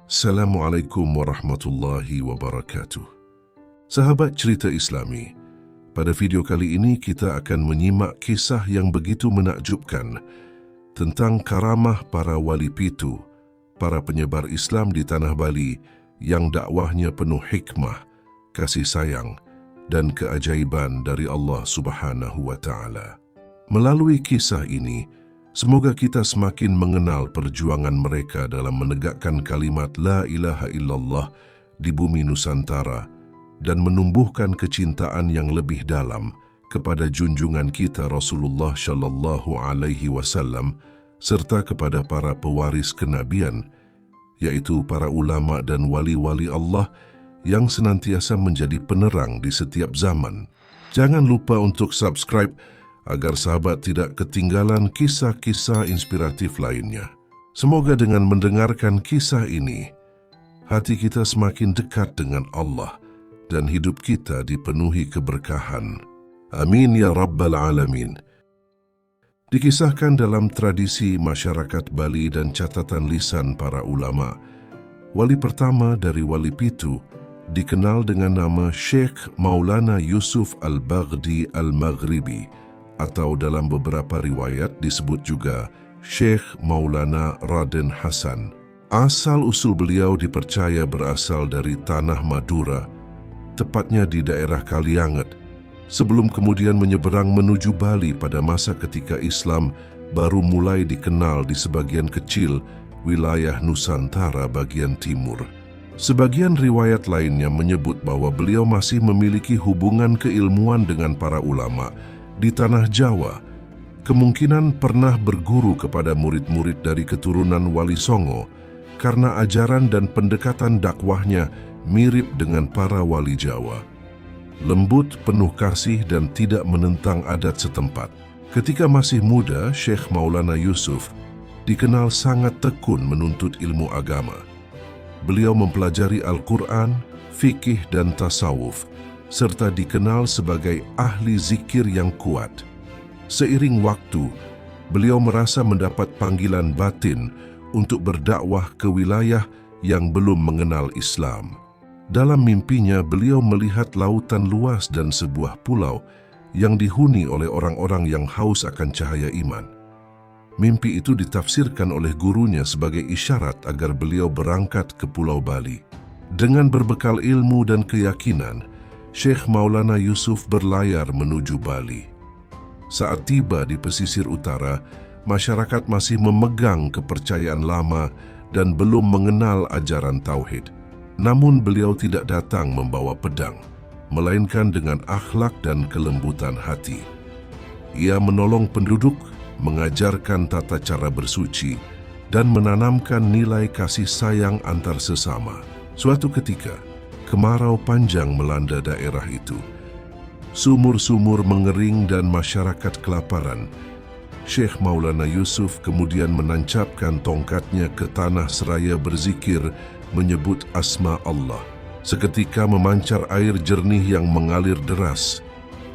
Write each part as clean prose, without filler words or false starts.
Assalamualaikum warahmatullahi wabarakatuh. Sahabat cerita Islami, pada video kali ini kita akan menyimak kisah yang begitu menakjubkan tentang karamah para wali pitu, para penyebar Islam di tanah Bali yang dakwahnya penuh hikmah, kasih sayang, dan keajaiban dari Allah Subhanahu wa Ta'ala. Melalui kisah ini, semoga kita semakin mengenal perjuangan mereka dalam menegakkan kalimat La ilaha illallah di bumi Nusantara dan menumbuhkan kecintaan yang lebih dalam kepada junjungan kita Rasulullah Shallallahu Alaihi Wasallam serta kepada para pewaris kenabian, yaitu para ulama dan wali-wali Allah yang senantiasa menjadi penerang di setiap zaman. Jangan lupa untuk subscribe agar sahabat tidak ketinggalan kisah-kisah inspiratif lainnya. Semoga dengan mendengarkan kisah ini, hati kita semakin dekat dengan Allah dan hidup kita dipenuhi keberkahan. Amin ya Rabbal Alamin. Dikisahkan dalam tradisi masyarakat Bali dan catatan lisan para ulama, wali pertama dari wali pitu dikenal dengan nama Syekh Maulana Yusuf Al-Baghdi Al-Maghribi, atau dalam beberapa riwayat disebut juga Syekh Maulana Raden Hasan. Asal-usul beliau dipercaya berasal dari tanah Madura, tepatnya di daerah Kalianget, sebelum kemudian menyeberang menuju Bali pada masa ketika Islam baru mulai dikenal di sebagian kecil wilayah Nusantara bagian timur. Sebagian riwayat lainnya menyebut bahwa beliau masih memiliki hubungan keilmuan dengan para ulama di tanah Jawa, kemungkinan pernah berguru kepada murid-murid dari keturunan Wali Songo karena ajaran dan pendekatan dakwahnya mirip dengan para wali Jawa. Lembut, penuh kasih, dan tidak menentang adat setempat. Ketika masih muda, Syekh Maulana Yusuf dikenal sangat tekun menuntut ilmu agama. Beliau mempelajari Al-Quran, fikih, dan tasawuf, serta dikenal sebagai ahli zikir yang kuat. Seiring waktu, beliau merasa mendapat panggilan batin untuk berdakwah ke wilayah yang belum mengenal Islam. Dalam mimpinya, beliau melihat lautan luas dan sebuah pulau yang dihuni oleh orang-orang yang haus akan cahaya iman. Mimpi itu ditafsirkan oleh gurunya sebagai isyarat agar beliau berangkat ke Pulau Bali. Dengan berbekal ilmu dan keyakinan, Syekh Maulana Yusuf berlayar menuju Bali. Saat tiba di pesisir utara, masyarakat masih memegang kepercayaan lama dan belum mengenal ajaran tauhid. Namun beliau tidak datang membawa pedang, melainkan dengan akhlak dan kelembutan hati. Ia menolong penduduk, mengajarkan tata cara bersuci, dan menanamkan nilai kasih sayang antar sesama. Suatu ketika, kemarau panjang melanda daerah itu. Sumur-sumur mengering dan masyarakat kelaparan. Syekh Maulana Yusuf kemudian menancapkan tongkatnya ke tanah seraya berzikir menyebut asma Allah. Seketika memancar air jernih yang mengalir deras,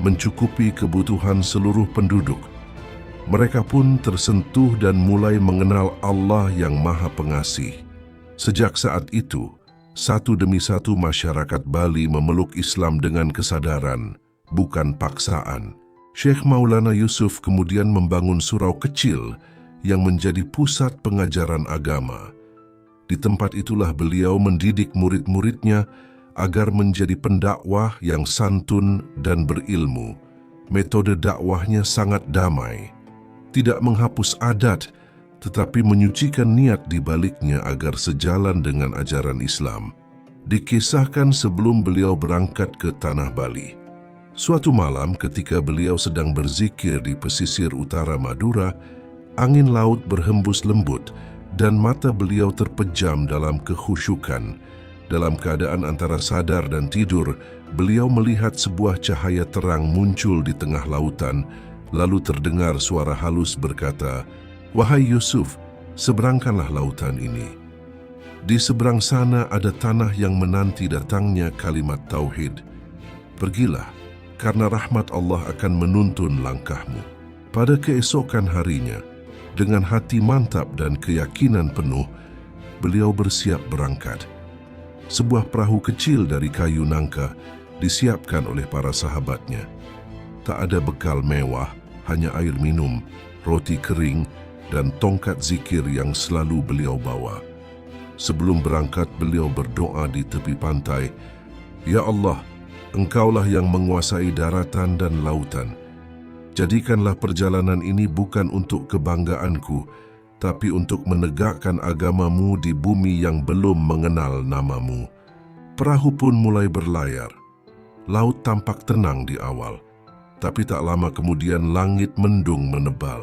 mencukupi kebutuhan seluruh penduduk. Mereka pun tersentuh dan mulai mengenal Allah yang Maha Pengasih. Sejak saat itu, satu demi satu masyarakat Bali memeluk Islam dengan kesadaran, bukan paksaan. Syekh Maulana Yusuf kemudian membangun surau kecil yang menjadi pusat pengajaran agama. Di tempat itulah beliau mendidik murid-muridnya agar menjadi pendakwah yang santun dan berilmu. Metode dakwahnya sangat damai, tidak menghapus adat, tetapi menyucikan niat di baliknya agar sejalan dengan ajaran Islam. Dikisahkan sebelum beliau berangkat ke tanah Bali. Suatu malam ketika beliau sedang berzikir di pesisir utara Madura, angin laut berhembus lembut dan mata beliau terpejam dalam kekhusyukan. Dalam keadaan antara sadar dan tidur, beliau melihat sebuah cahaya terang muncul di tengah lautan, lalu terdengar suara halus berkata, "Wahai Yusuf, seberangkanlah lautan ini. Di seberang sana ada tanah yang menanti datangnya kalimat tauhid. Pergilah, karena rahmat Allah akan menuntun langkahmu." Pada keesokan harinya, dengan hati mantap dan keyakinan penuh, beliau bersiap berangkat. Sebuah perahu kecil dari kayu nangka disiapkan oleh para sahabatnya. Tak ada bekal mewah, hanya air minum, roti kering, dan tongkat zikir yang selalu beliau bawa. Sebelum berangkat, beliau berdoa di tepi pantai, "Ya Allah, Engkaulah yang menguasai daratan dan lautan. Jadikanlah perjalanan ini bukan untuk kebanggaanku, tapi untuk menegakkan agamamu di bumi yang belum mengenal namamu." Perahu pun mulai berlayar. Laut tampak tenang di awal, tapi tak lama kemudian langit mendung menebal.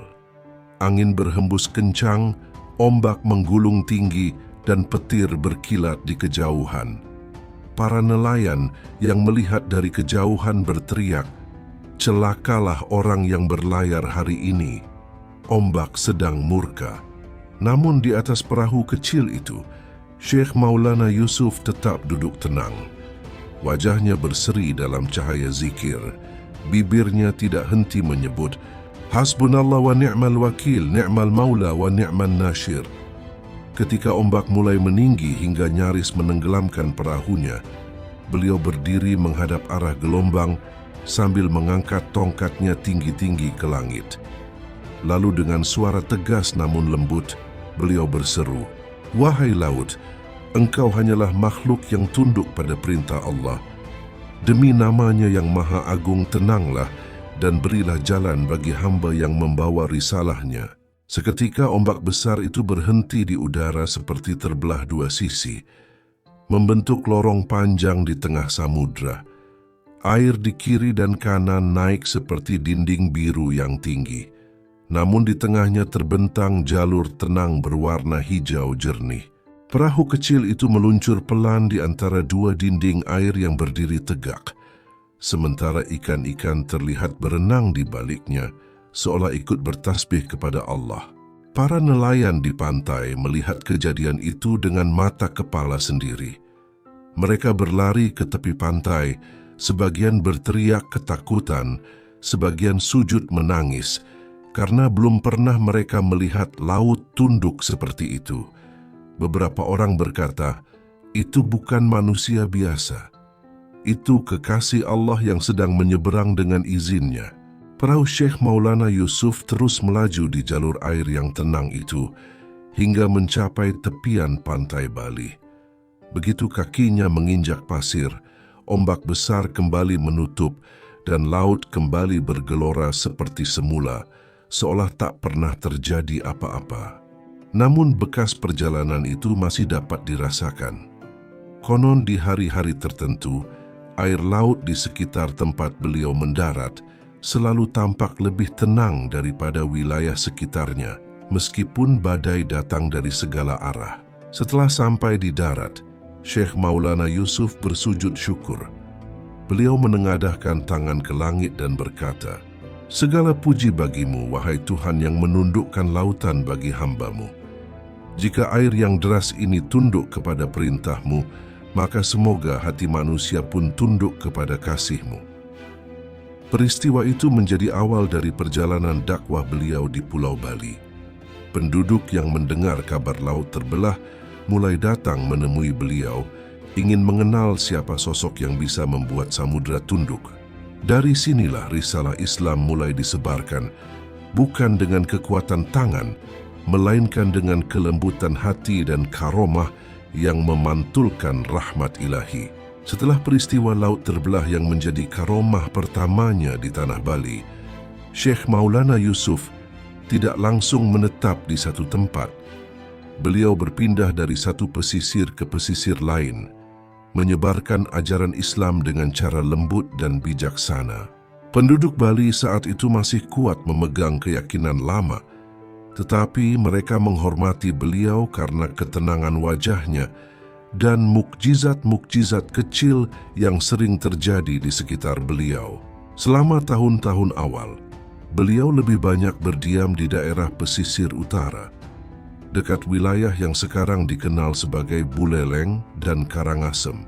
Angin berhembus kencang, ombak menggulung tinggi, dan petir berkilat di kejauhan. Para nelayan yang melihat dari kejauhan berteriak, "Celakalah orang yang berlayar hari ini. Ombak sedang murka." Namun di atas perahu kecil itu, Syekh Maulana Yusuf tetap duduk tenang. Wajahnya berseri dalam cahaya zikir. Bibirnya tidak henti menyebut, "Hasbunallah wa ni'mal wakil, ni'mal maula wa ni'mal nasyir." Ketika ombak mulai meninggi hingga nyaris menenggelamkan perahunya, beliau berdiri menghadap arah gelombang sambil mengangkat tongkatnya tinggi-tinggi ke langit. Lalu dengan suara tegas namun lembut, beliau berseru, "Wahai laut, engkau hanyalah makhluk yang tunduk pada perintah Allah. Demi namanya yang maha agung, tenanglah dan berilah jalan bagi hamba yang membawa risalahnya." Seketika ombak besar itu berhenti di udara seperti terbelah dua sisi, membentuk lorong panjang di tengah samudra. Air di kiri dan kanan naik seperti dinding biru yang tinggi. Namun di tengahnya terbentang jalur tenang berwarna hijau jernih. Perahu kecil itu meluncur pelan di antara dua dinding air yang berdiri tegak, sementara ikan-ikan terlihat berenang di baliknya, seolah ikut bertasbih kepada Allah. Para nelayan di pantai melihat kejadian itu dengan mata kepala sendiri. Mereka berlari ke tepi pantai, sebagian berteriak ketakutan, sebagian sujud menangis, karena belum pernah mereka melihat laut tunduk seperti itu. Beberapa orang berkata, "Itu bukan manusia biasa. Itu kekasih Allah yang sedang menyeberang dengan izinnya." Perahu Syekh Maulana Yusuf terus melaju di jalur air yang tenang itu hingga mencapai tepian pantai Bali. Begitu kakinya menginjak pasir, ombak besar kembali menutup dan laut kembali bergelora seperti semula, seolah tak pernah terjadi apa-apa. Namun bekas perjalanan itu masih dapat dirasakan. Konon di hari-hari tertentu, air laut di sekitar tempat beliau mendarat selalu tampak lebih tenang daripada wilayah sekitarnya, meskipun badai datang dari segala arah. Setelah sampai di darat, Syekh Maulana Yusuf bersujud syukur. Beliau menengadahkan tangan ke langit dan berkata, "Segala puji bagimu, wahai Tuhan yang menundukkan lautan bagi hamba-Mu. Jika air yang deras ini tunduk kepada perintah-Mu, maka semoga hati manusia pun tunduk kepada kasih-Mu." Peristiwa itu menjadi awal dari perjalanan dakwah beliau di Pulau Bali. Penduduk yang mendengar kabar laut terbelah mulai datang menemui beliau, ingin mengenal siapa sosok yang bisa membuat samudra tunduk. Dari sinilah risalah Islam mulai disebarkan, bukan dengan kekuatan tangan, melainkan dengan kelembutan hati dan karomah yang memantulkan rahmat ilahi. Setelah peristiwa laut terbelah yang menjadi karomah pertamanya di tanah Bali, Syekh Maulana Yusuf tidak langsung menetap di satu tempat. Beliau berpindah dari satu pesisir ke pesisir lain, menyebarkan ajaran Islam dengan cara lembut dan bijaksana. Penduduk Bali saat itu masih kuat memegang keyakinan lama, tetapi mereka menghormati beliau karena ketenangan wajahnya dan mukjizat-mukjizat kecil yang sering terjadi di sekitar beliau. Selama tahun-tahun awal, beliau lebih banyak berdiam di daerah pesisir utara, dekat wilayah yang sekarang dikenal sebagai Buleleng dan Karangasem.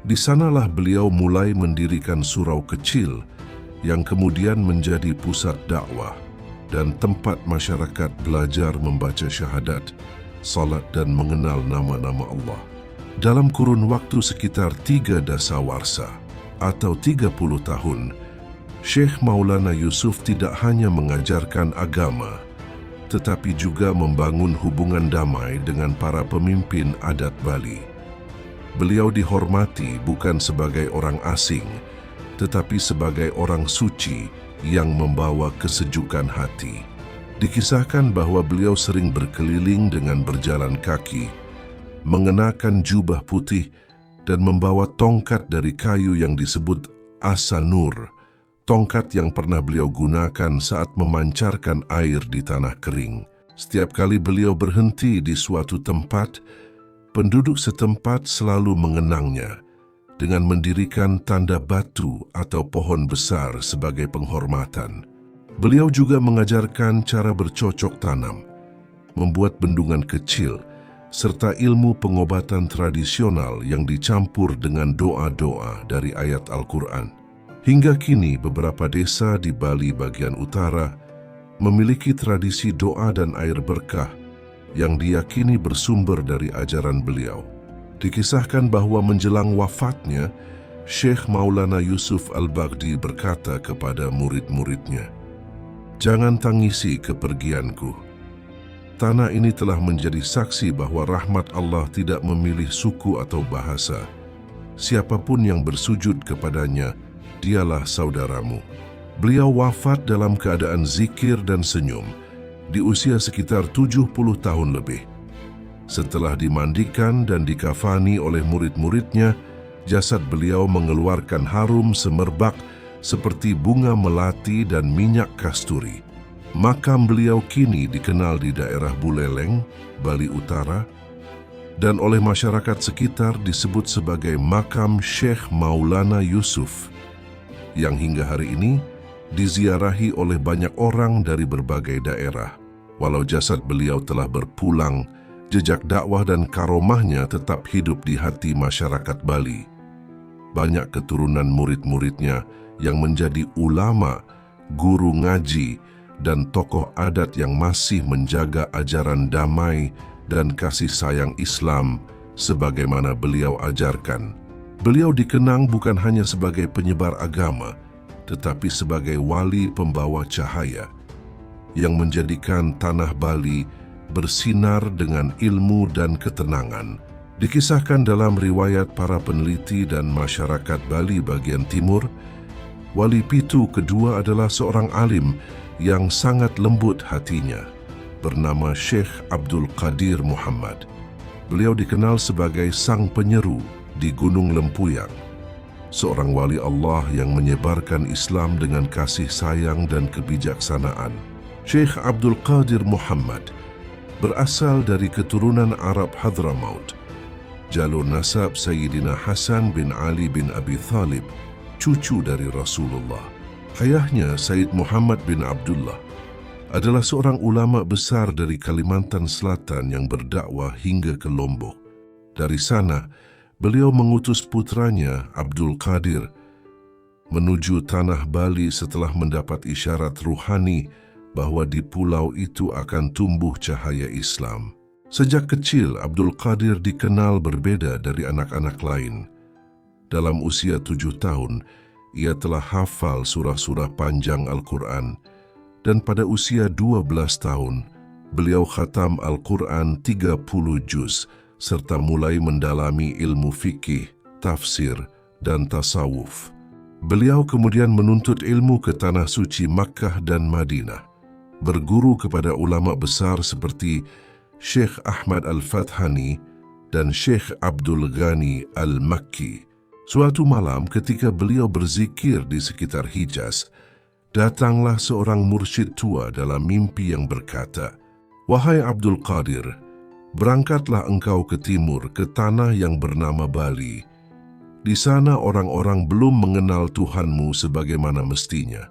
Di sanalah beliau mulai mendirikan surau kecil yang kemudian menjadi pusat dakwah dan tempat masyarakat belajar membaca syahadat salat dan mengenal nama-nama Allah. Dalam kurun waktu sekitar 3 dasawarsa atau 30 tahun, Syekh Maulana Yusuf tidak hanya mengajarkan agama, tetapi juga membangun hubungan damai dengan para pemimpin adat Bali. Beliau dihormati bukan sebagai orang asing, tetapi sebagai orang suci yang membawa kesejukan hati. Dikisahkan bahwa beliau sering berkeliling dengan berjalan kaki, mengenakan jubah putih dan membawa tongkat dari kayu yang disebut Asanur, tongkat yang pernah beliau gunakan saat memancarkan air di tanah kering. Setiap kali beliau berhenti di suatu tempat, penduduk setempat selalu mengenangnya dengan mendirikan tanda batu atau pohon besar sebagai penghormatan. Beliau juga mengajarkan cara bercocok tanam, membuat bendungan kecil, serta ilmu pengobatan tradisional yang dicampur dengan doa-doa dari ayat Al-Quran. Hingga kini beberapa desa di Bali bagian utara memiliki tradisi doa dan air berkah yang diyakini bersumber dari ajaran beliau. Dikisahkan bahwa menjelang wafatnya, Syekh Maulana Yusuf Al-Baghdi berkata kepada murid-muridnya, "Jangan tangisi kepergianku. Tanah ini telah menjadi saksi bahwa rahmat Allah tidak memilih suku atau bahasa. Siapapun yang bersujud kepadanya, dialah saudaramu." Beliau wafat dalam keadaan zikir dan senyum di usia sekitar 70 tahun lebih. Setelah dimandikan dan dikafani oleh murid-muridnya, jasad beliau mengeluarkan harum semerbak seperti bunga melati dan minyak kasturi. Makam beliau kini dikenal di daerah Buleleng, Bali Utara, dan oleh masyarakat sekitar disebut sebagai makam Syekh Maulana Yusuf, yang hingga hari ini diziarahi oleh banyak orang dari berbagai daerah. Walau jasad beliau telah berpulang, jejak dakwah dan karomahnya tetap hidup di hati masyarakat Bali. Banyak keturunan murid-muridnya yang menjadi ulama, guru ngaji, dan tokoh adat yang masih menjaga ajaran damai dan kasih sayang Islam sebagaimana beliau ajarkan. Beliau dikenang bukan hanya sebagai penyebar agama, tetapi sebagai wali pembawa cahaya yang menjadikan tanah Bali bersinar dengan ilmu dan ketenangan. Dikisahkan dalam riwayat para peneliti dan masyarakat Bali bagian timur, Wali Pitu kedua adalah seorang alim yang sangat lembut hatinya, bernama Syekh Abdul Qadir Muhammad. Beliau dikenal sebagai sang penyeru di Gunung Lempuyang, seorang wali Allah yang menyebarkan Islam dengan kasih sayang dan kebijaksanaan. Syekh Abdul Qadir Muhammad berasal dari keturunan Arab Hadramaut, jalur nasab Sayyidina Hasan bin Ali bin Abi Thalib, cucu dari Rasulullah. Ayahnya, Sayyid Muhammad bin Abdullah, adalah seorang ulama besar dari Kalimantan Selatan yang berdakwah hingga ke Lombok. Dari sana, beliau mengutus putranya, Abdul Qadir, menuju tanah Bali setelah mendapat isyarat ruhani bahwa di pulau itu akan tumbuh cahaya Islam. Sejak kecil, Abdul Qadir dikenal berbeda dari anak-anak lain. Dalam usia 7 tahun, ia telah hafal surah-surah panjang Al-Quran, dan pada usia 12 tahun, beliau khatam Al-Quran 30 juz, serta mulai mendalami ilmu fikih, tafsir, dan tasawuf. Beliau kemudian menuntut ilmu ke Tanah Suci Makkah dan Madinah, berguru kepada ulama besar seperti Syekh Ahmad Al-Fathani dan Syekh Abdul Ghani Al-Makki. Suatu malam ketika beliau berzikir di sekitar Hijaz, datanglah seorang mursyid tua dalam mimpi yang berkata, "Wahai Abdul Qadir, berangkatlah engkau ke timur, ke tanah yang bernama Bali. Di sana orang-orang belum mengenal Tuhanmu sebagaimana mestinya.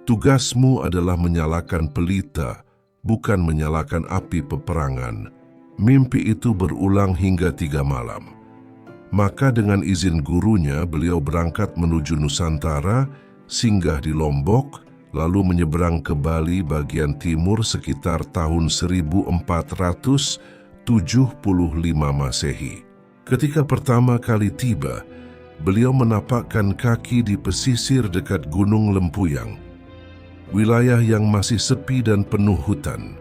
Tugasmu adalah menyalakan pelita, bukan menyalakan api peperangan." Mimpi itu berulang hingga 3 malam. Maka dengan izin gurunya, beliau berangkat menuju Nusantara, singgah di Lombok, lalu menyeberang ke Bali bagian timur sekitar tahun 1475 75 Masehi. Ketika pertama kali tiba, beliau menapakkan kaki di pesisir dekat Gunung Lempuyang, wilayah yang masih sepi dan penuh hutan.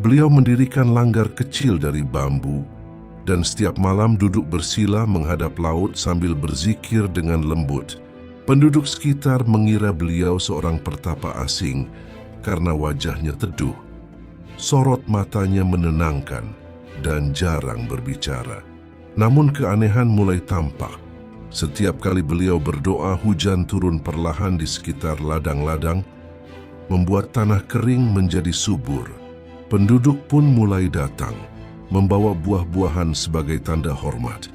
Beliau mendirikan langgar kecil dari bambu dan setiap malam duduk bersila menghadap laut sambil berzikir dengan lembut. Penduduk sekitar mengira beliau seorang pertapa asing karena wajahnya teduh, sorot matanya menenangkan, dan jarang berbicara. Namun keanehan mulai tampak. Setiap kali beliau berdoa, hujan turun perlahan di sekitar ladang-ladang, membuat tanah kering menjadi subur. Penduduk pun mulai datang, membawa buah-buahan sebagai tanda hormat.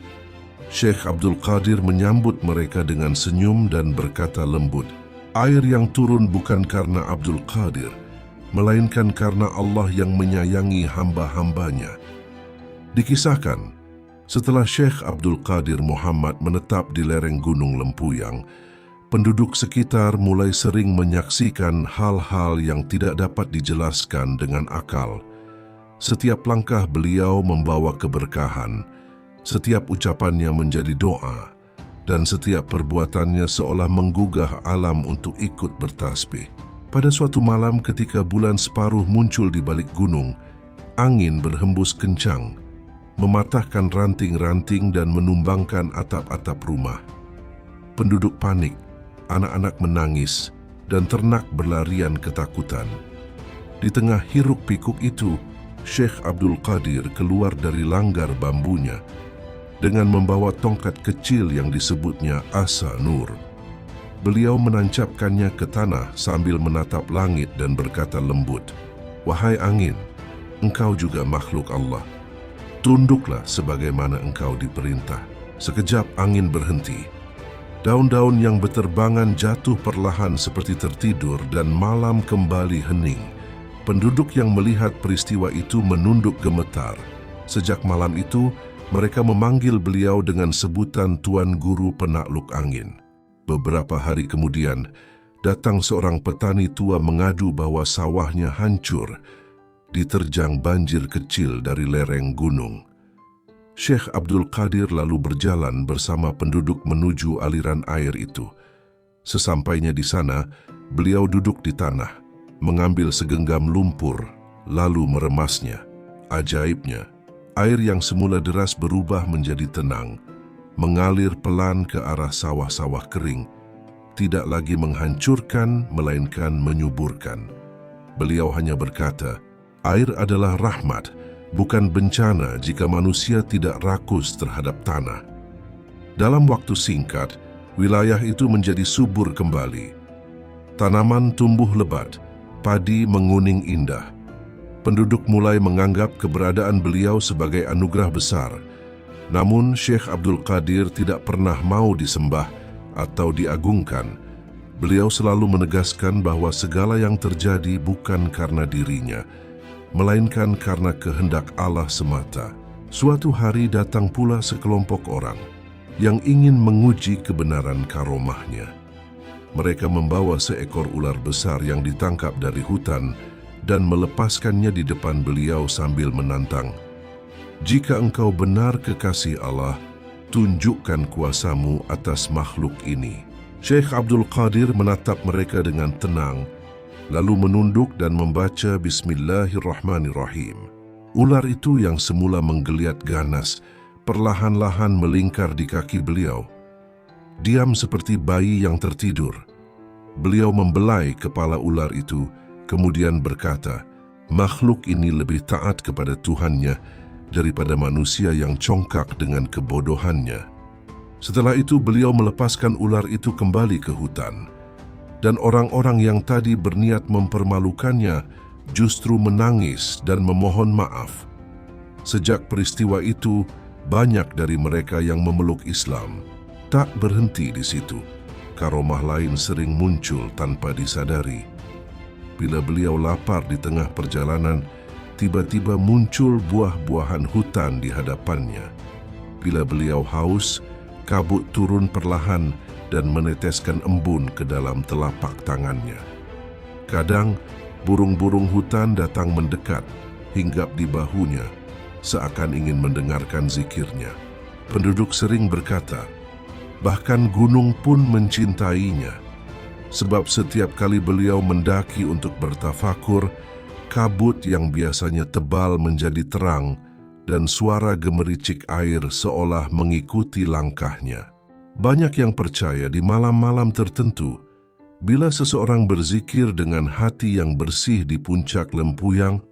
Syekh Abdul Qadir menyambut mereka dengan senyum dan berkata lembut, "Air yang turun bukan karena Abdul Qadir, melainkan karena Allah yang menyayangi hamba-hambanya." Dikisahkan, setelah Syekh Abdul Qadir Muhammad menetap di lereng Gunung Lempuyang, penduduk sekitar mulai sering menyaksikan hal-hal yang tidak dapat dijelaskan dengan akal. Setiap langkah beliau membawa keberkahan, setiap ucapannya menjadi doa, dan setiap perbuatannya seolah menggugah alam untuk ikut bertasbih. Pada suatu malam ketika bulan separuh muncul di balik gunung, angin berhembus kencang, mematahkan ranting-ranting dan menumbangkan atap-atap rumah. Penduduk panik, anak-anak menangis, dan ternak berlarian ketakutan. Di tengah hiruk-pikuk itu, Syekh Abdul Qadir keluar dari langgar bambunya dengan membawa tongkat kecil yang disebutnya Asa Nur. Beliau menancapkannya ke tanah sambil menatap langit dan berkata lembut, "Wahai angin, engkau juga makhluk Allah. Tunduklah sebagaimana engkau diperintah." Sekejap angin berhenti. Daun-daun yang berterbangan jatuh perlahan seperti tertidur dan malam kembali hening. Penduduk yang melihat peristiwa itu menunduk gemetar. Sejak malam itu, mereka memanggil beliau dengan sebutan Tuan Guru Penakluk Angin. Beberapa hari kemudian, datang seorang petani tua mengadu bahwa sawahnya hancur, diterjang banjir kecil dari lereng gunung. Syekh Abdul Qadir lalu berjalan bersama penduduk menuju aliran air itu. Sesampainya di sana, beliau duduk di tanah, mengambil segenggam lumpur, lalu meremasnya. Ajaibnya, air yang semula deras berubah menjadi tenang, mengalir pelan ke arah sawah-sawah kering, tidak lagi menghancurkan, melainkan menyuburkan. Beliau hanya berkata, "Air adalah rahmat, bukan bencana jika manusia tidak rakus terhadap tanah." Dalam waktu singkat, wilayah itu menjadi subur kembali. Tanaman tumbuh lebat, padi menguning indah. Penduduk mulai menganggap keberadaan beliau sebagai anugerah besar. Namun Syekh Abdul Qadir tidak pernah mau disembah atau diagungkan. Beliau selalu menegaskan bahwa segala yang terjadi bukan karena dirinya, melainkan karena kehendak Allah semata. Suatu hari datang pula sekelompok orang yang ingin menguji kebenaran karomahnya. Mereka membawa seekor ular besar yang ditangkap dari hutan dan melepaskannya di depan beliau sambil menantang, "Jika engkau benar kekasih Allah, tunjukkan kuasamu atas makhluk ini." Syekh Abdul Qadir menatap mereka dengan tenang, lalu menunduk dan membaca Bismillahirrahmanirrahim. Ular itu yang semula menggeliat ganas, perlahan-lahan melingkar di kaki beliau. Diam seperti bayi yang tertidur. Beliau membelai kepala ular itu, kemudian berkata, "Makhluk ini lebih taat kepada Tuhannya daripada manusia yang congkak dengan kebodohannya." Setelah itu beliau melepaskan ular itu kembali ke hutan. Dan orang-orang yang tadi berniat mempermalukannya justru menangis dan memohon maaf. Sejak peristiwa itu, banyak dari mereka yang memeluk Islam. Tak berhenti di situ, karomah lain sering muncul tanpa disadari. Bila beliau lapar di tengah perjalanan, tiba-tiba muncul buah-buahan hutan di hadapannya. Bila beliau haus, kabut turun perlahan dan meneteskan embun ke dalam telapak tangannya. Kadang, burung-burung hutan datang mendekat, hinggap di bahunya, seakan ingin mendengarkan zikirnya. Penduduk sering berkata, bahkan gunung pun mencintainya, sebab setiap kali beliau mendaki untuk bertafakur, kabut yang biasanya tebal menjadi terang dan suara gemericik air seolah mengikuti langkahnya. Banyak yang percaya di malam-malam tertentu, bila seseorang berzikir dengan hati yang bersih di puncak Lempuyang,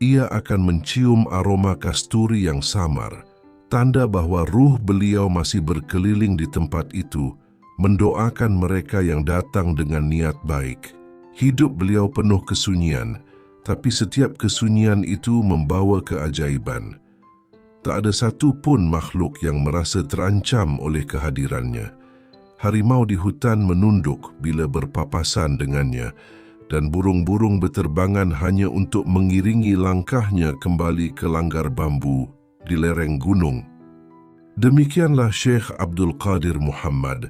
ia akan mencium aroma kasturi yang samar, tanda bahwa ruh beliau masih berkeliling di tempat itu, mendoakan mereka yang datang dengan niat baik. Hidup beliau penuh kesunyian, tapi setiap kesunyian itu membawa keajaiban. Tak ada satu pun makhluk yang merasa terancam oleh kehadirannya. Harimau di hutan menunduk bila berpapasan dengannya, dan burung-burung berterbangan hanya untuk mengiringi langkahnya kembali ke langgar bambu di lereng gunung. Demikianlah Syekh Abdul Qadir Muhammad,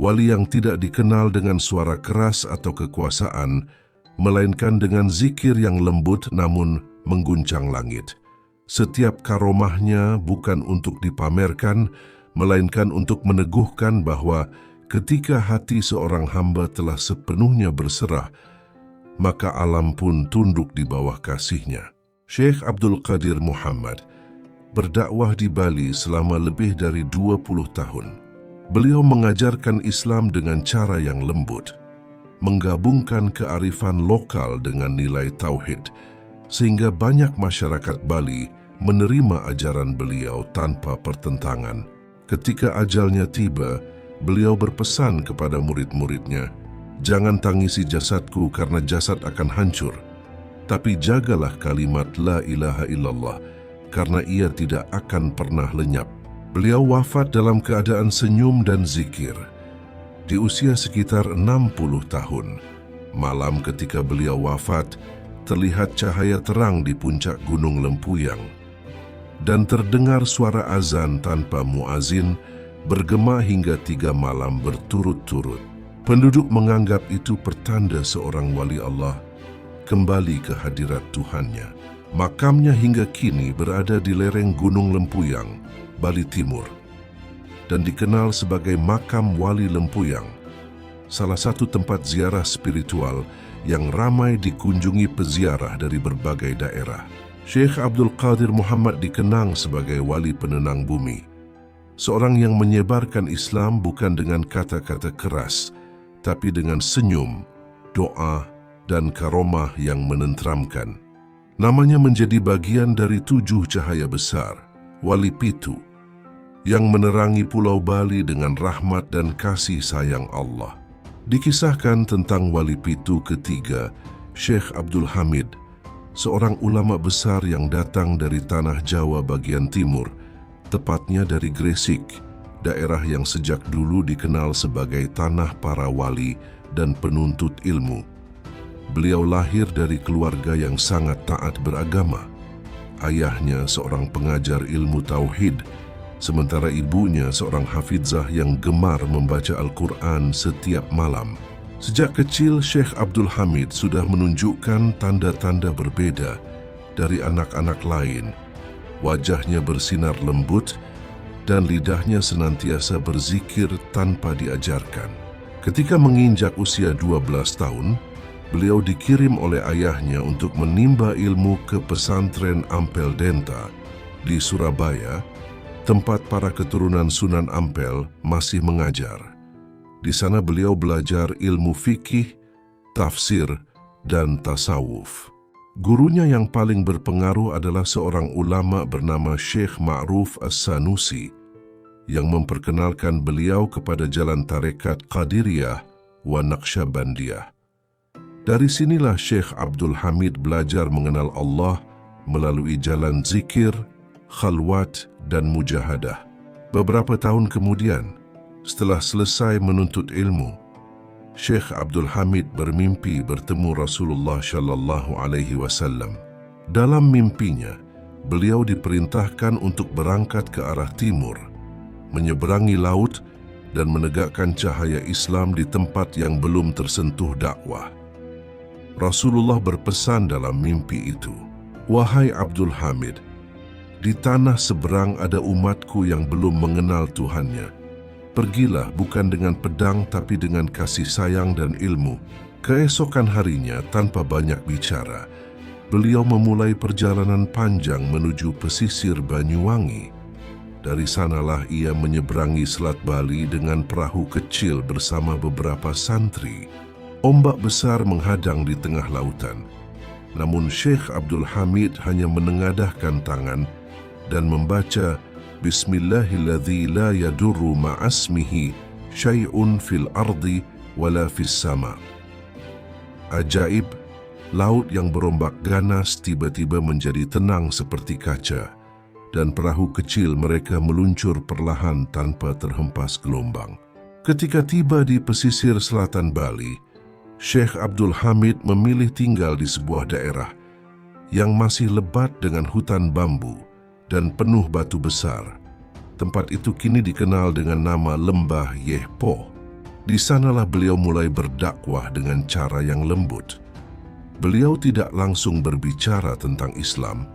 wali yang tidak dikenal dengan suara keras atau kekuasaan, melainkan dengan zikir yang lembut namun mengguncang langit. Setiap karomahnya bukan untuk dipamerkan, melainkan untuk meneguhkan bahwa ketika hati seorang hamba telah sepenuhnya berserah, maka alam pun tunduk di bawah kasihnya. Syekh Abdul Qadir Muhammad berdakwah di Bali selama lebih dari 20 tahun. Beliau mengajarkan Islam dengan cara yang lembut, menggabungkan kearifan lokal dengan nilai tauhid, sehingga banyak masyarakat Bali menerima ajaran beliau tanpa pertentangan. Ketika ajalnya tiba, beliau berpesan kepada murid-muridnya, "Jangan tangisi jasadku karena jasad akan hancur, tapi jagalah kalimat la ilaha illallah karena ia tidak akan pernah lenyap." Beliau wafat dalam keadaan senyum dan zikir di usia sekitar 60 tahun. Malam ketika beliau wafat, terlihat cahaya terang di puncak Gunung Lempuyang dan terdengar suara azan tanpa muazin bergema hingga 3 malam berturut-turut. Penduduk menganggap itu pertanda seorang wali Allah kembali ke hadirat Tuhannya. Makamnya hingga kini berada di lereng Gunung Lempuyang, Bali Timur, dan dikenal sebagai Makam Wali Lempuyang, salah satu tempat ziarah spiritual yang ramai dikunjungi peziarah dari berbagai daerah. Syekh Abdul Qadir Muhammad dikenang sebagai wali penenang bumi, seorang yang menyebarkan Islam bukan dengan kata-kata keras, tapi dengan senyum, doa, dan karomah yang menenteramkan. Namanya menjadi bagian dari 7 cahaya besar, Wali Pitu, yang menerangi Pulau Bali dengan rahmat dan kasih sayang Allah. Dikisahkan tentang Wali Pitu ketiga, Syekh Abdul Hamid, seorang ulama besar yang datang dari tanah Jawa bagian timur, tepatnya dari Gresik, daerah yang sejak dulu dikenal sebagai tanah para wali dan penuntut ilmu. Beliau lahir dari keluarga yang sangat taat beragama. Ayahnya seorang pengajar ilmu tauhid, sementara ibunya seorang hafizah yang gemar membaca Al-Quran setiap malam. Sejak kecil, Syekh Abdul Hamid sudah menunjukkan tanda-tanda berbeda dari anak-anak lain. Wajahnya bersinar lembut dan lidahnya senantiasa berzikir tanpa diajarkan. Ketika menginjak usia 12 tahun, beliau dikirim oleh ayahnya untuk menimba ilmu ke pesantren Ampel Denta di Surabaya, tempat para keturunan Sunan Ampel masih mengajar. Di sana beliau belajar ilmu fikih, tafsir, dan tasawuf. Gurunya yang paling berpengaruh adalah seorang ulama bernama Syekh Ma'ruf As-Sanusi yang memperkenalkan beliau kepada jalan tarekat Qadiriyah wa Naqsyabandiyah. Dari sinilah Syekh Abdul Hamid belajar mengenal Allah melalui jalan zikir, khalwat, dan mujahadah. Beberapa tahun kemudian, setelah selesai menuntut ilmu, Syekh Abdul Hamid bermimpi bertemu Rasulullah Shallallahu Alaihi Wasallam. Dalam mimpinya, beliau diperintahkan untuk berangkat ke arah timur, menyeberangi laut dan menegakkan cahaya Islam di tempat yang belum tersentuh dakwah. Rasulullah berpesan dalam mimpi itu, "Wahai Abdul Hamid, Di tanah seberang ada umatku yang belum mengenal Tuhannya. Pergilah bukan dengan pedang tapi dengan kasih sayang dan ilmu. Keesokan harinya tanpa banyak bicara, beliau memulai perjalanan panjang menuju pesisir Banyuwangi. Dari sanalah ia menyeberangi Selat Bali dengan perahu kecil bersama beberapa santri. Ombak besar menghadang di tengah lautan. Namun Syekh Abdul Hamid hanya menengadahkan tangan dan membaca Bismillahilladzi la yadurru ma'asmihi syai'un fil ardi wala fis sama. Ajaib, laut yang berombak ganas tiba-tiba menjadi tenang seperti kaca, dan perahu kecil mereka meluncur perlahan tanpa terhempas gelombang. Ketika tiba di pesisir selatan Bali, Syekh Abdul Hamid memilih tinggal di sebuah daerah yang masih lebat dengan hutan bambu dan penuh batu besar. Tempat itu kini dikenal dengan nama Lembah Yehpo. Di sanalah beliau mulai berdakwah dengan cara yang lembut. Beliau tidak langsung berbicara tentang Islam,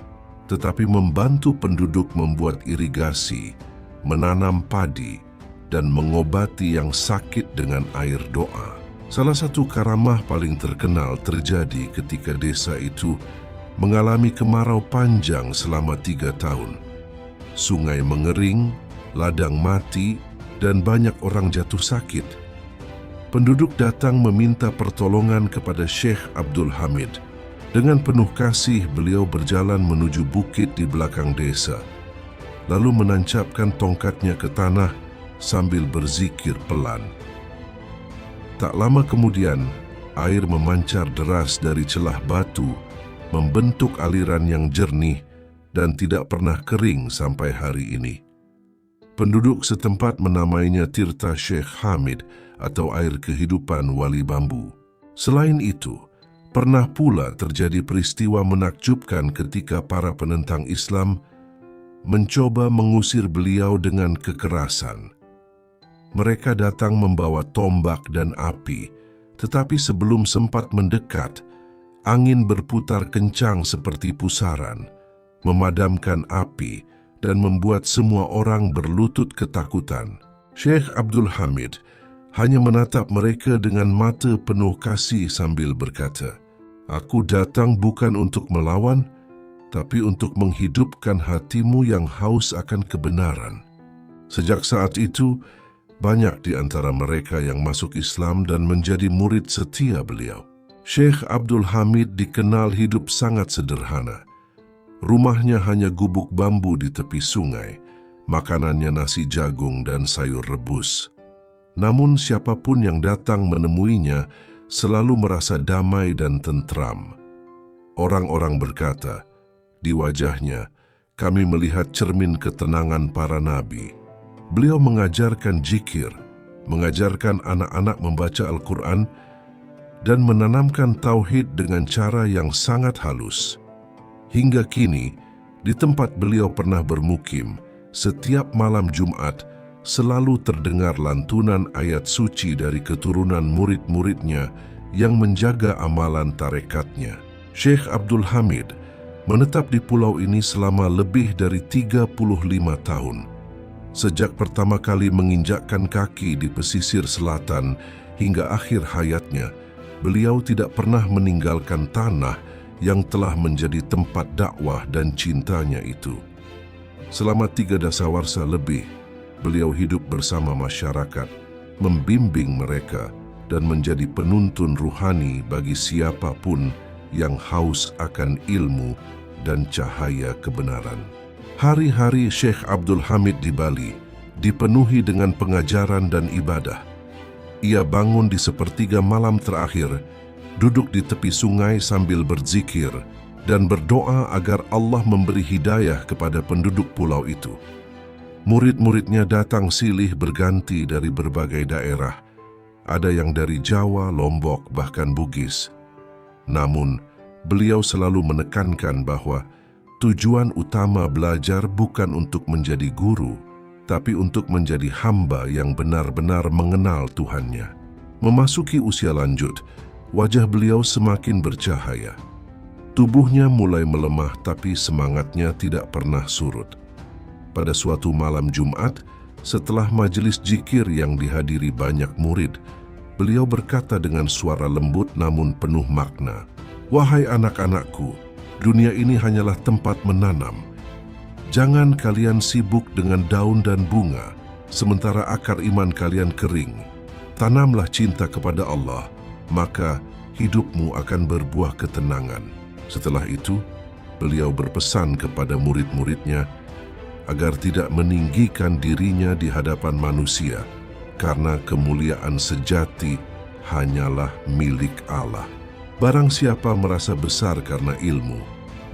tetapi membantu penduduk membuat irigasi, menanam padi, dan mengobati yang sakit dengan air doa. Salah satu karamah paling terkenal terjadi ketika desa itu mengalami kemarau panjang selama 3 tahun. Sungai mengering, ladang mati, dan banyak orang jatuh sakit. Penduduk datang meminta pertolongan kepada Syekh Abdul Hamid. Dengan penuh kasih, beliau berjalan menuju bukit di belakang desa, lalu menancapkan tongkatnya ke tanah sambil berzikir pelan. Tak lama kemudian, air memancar deras dari celah batu, membentuk aliran yang jernih dan tidak pernah kering sampai hari ini. Penduduk setempat menamainya Tirta Syekh Hamid atau air kehidupan wali bambu. Selain itu, pernah pula terjadi peristiwa menakjubkan ketika para penentang Islam mencoba mengusir beliau dengan kekerasan. Mereka datang membawa tombak dan api, tetapi sebelum sempat mendekat, angin berputar kencang seperti pusaran, memadamkan api dan membuat semua orang berlutut ketakutan. Syekh Abdul Hamid hanya menatap mereka dengan mata penuh kasih sambil berkata, "Aku datang bukan untuk melawan, tapi untuk menghidupkan hatimu yang haus akan kebenaran." Sejak saat itu, banyak di antara mereka yang masuk Islam dan menjadi murid setia beliau. Syekh Abdul Hamid dikenal hidup sangat sederhana. Rumahnya hanya gubuk bambu di tepi sungai, makanannya nasi jagung dan sayur rebus. Namun siapapun yang datang menemuinya selalu merasa damai dan tentram. Orang-orang berkata, di wajahnya kami melihat cermin ketenangan para nabi. Beliau mengajarkan zikir, mengajarkan anak-anak membaca Al-Quran, dan menanamkan tauhid dengan cara yang sangat halus. Hingga kini, di tempat beliau pernah bermukim, setiap malam Jumat selalu terdengar lantunan ayat suci dari keturunan murid-muridnya yang menjaga amalan tarekatnya. Syekh Abdul Hamid menetap di pulau ini selama lebih dari 35 tahun. Sejak pertama kali menginjakkan kaki di pesisir selatan hingga akhir hayatnya, beliau tidak pernah meninggalkan tanah yang telah menjadi tempat dakwah dan cintanya itu. Selama 3 dasawarsa lebih, beliau hidup bersama masyarakat, membimbing mereka, dan menjadi penuntun ruhani bagi siapapun yang haus akan ilmu dan cahaya kebenaran. Hari-hari Syekh Abdul Hamid di Bali dipenuhi dengan pengajaran dan ibadah. Ia bangun di sepertiga malam terakhir, duduk di tepi sungai sambil berzikir dan berdoa agar Allah memberi hidayah kepada penduduk pulau itu. Murid-muridnya datang silih berganti dari berbagai daerah. Ada yang dari Jawa, Lombok, bahkan Bugis. Namun, beliau selalu menekankan bahwa tujuan utama belajar bukan untuk menjadi guru, tapi untuk menjadi hamba yang benar-benar mengenal Tuhannya. Memasuki usia lanjut, wajah beliau semakin bercahaya. Tubuhnya mulai melemah tapi semangatnya tidak pernah surut. Pada suatu malam Jumat, setelah majelis zikir yang dihadiri banyak murid, beliau berkata dengan suara lembut namun penuh makna, "Wahai anak-anakku, dunia ini hanyalah tempat menanam. Jangan kalian sibuk dengan daun dan bunga, sementara akar iman kalian kering. Tanamlah cinta kepada Allah, maka hidupmu akan berbuah ketenangan." Setelah itu, beliau berpesan kepada murid-muridnya agar tidak meninggikan dirinya di hadapan manusia, karena kemuliaan sejati hanyalah milik Allah. Barang siapa merasa besar karena ilmu,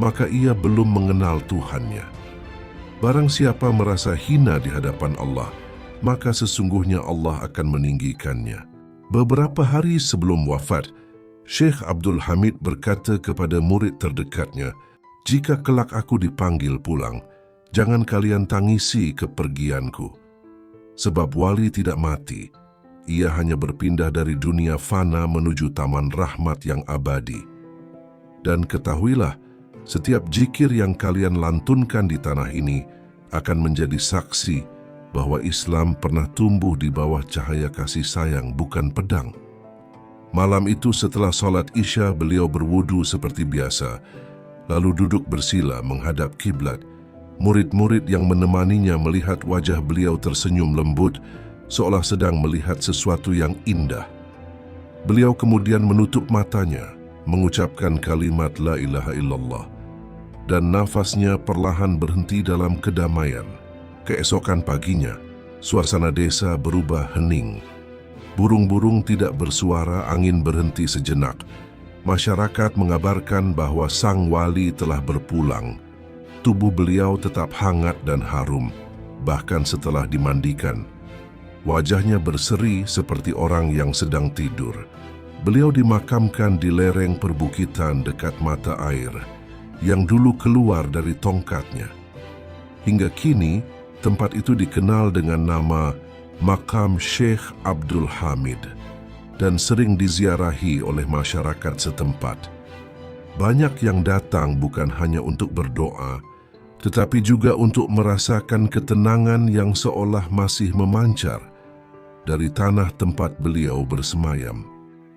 maka ia belum mengenal Tuhannya. Barang siapa merasa hina di hadapan Allah, maka sesungguhnya Allah akan meninggikannya. Beberapa hari sebelum wafat, Syekh Abdul Hamid berkata kepada murid terdekatnya, "Jika kelak aku dipanggil pulang, jangan kalian tangisi kepergianku. Sebab wali tidak mati, ia hanya berpindah dari dunia fana menuju taman rahmat yang abadi. Dan ketahuilah, setiap zikir yang kalian lantunkan di tanah ini akan menjadi saksi bahwa Islam pernah tumbuh di bawah cahaya kasih sayang, bukan pedang." Malam itu setelah sholat Isya, beliau berwudu seperti biasa, lalu duduk bersila menghadap kiblat. Murid-murid yang menemaninya melihat wajah beliau tersenyum lembut, seolah sedang melihat sesuatu yang indah. Beliau kemudian menutup matanya, mengucapkan kalimat La ilaha illallah, dan nafasnya perlahan berhenti dalam kedamaian. Keesokan paginya, suasana desa berubah hening. Burung-burung tidak bersuara, angin berhenti sejenak. Masyarakat mengabarkan bahwa sang wali telah berpulang. Tubuh beliau tetap hangat dan harum, bahkan setelah dimandikan. Wajahnya berseri seperti orang yang sedang tidur. Beliau dimakamkan di lereng perbukitan dekat mata air, yang dulu keluar dari tongkatnya. Hingga kini, tempat itu dikenal dengan nama Makam Syekh Abdul Hamid dan sering diziarahi oleh masyarakat setempat. Banyak yang datang bukan hanya untuk berdoa, tetapi juga untuk merasakan ketenangan yang seolah masih memancar dari tanah tempat beliau bersemayam.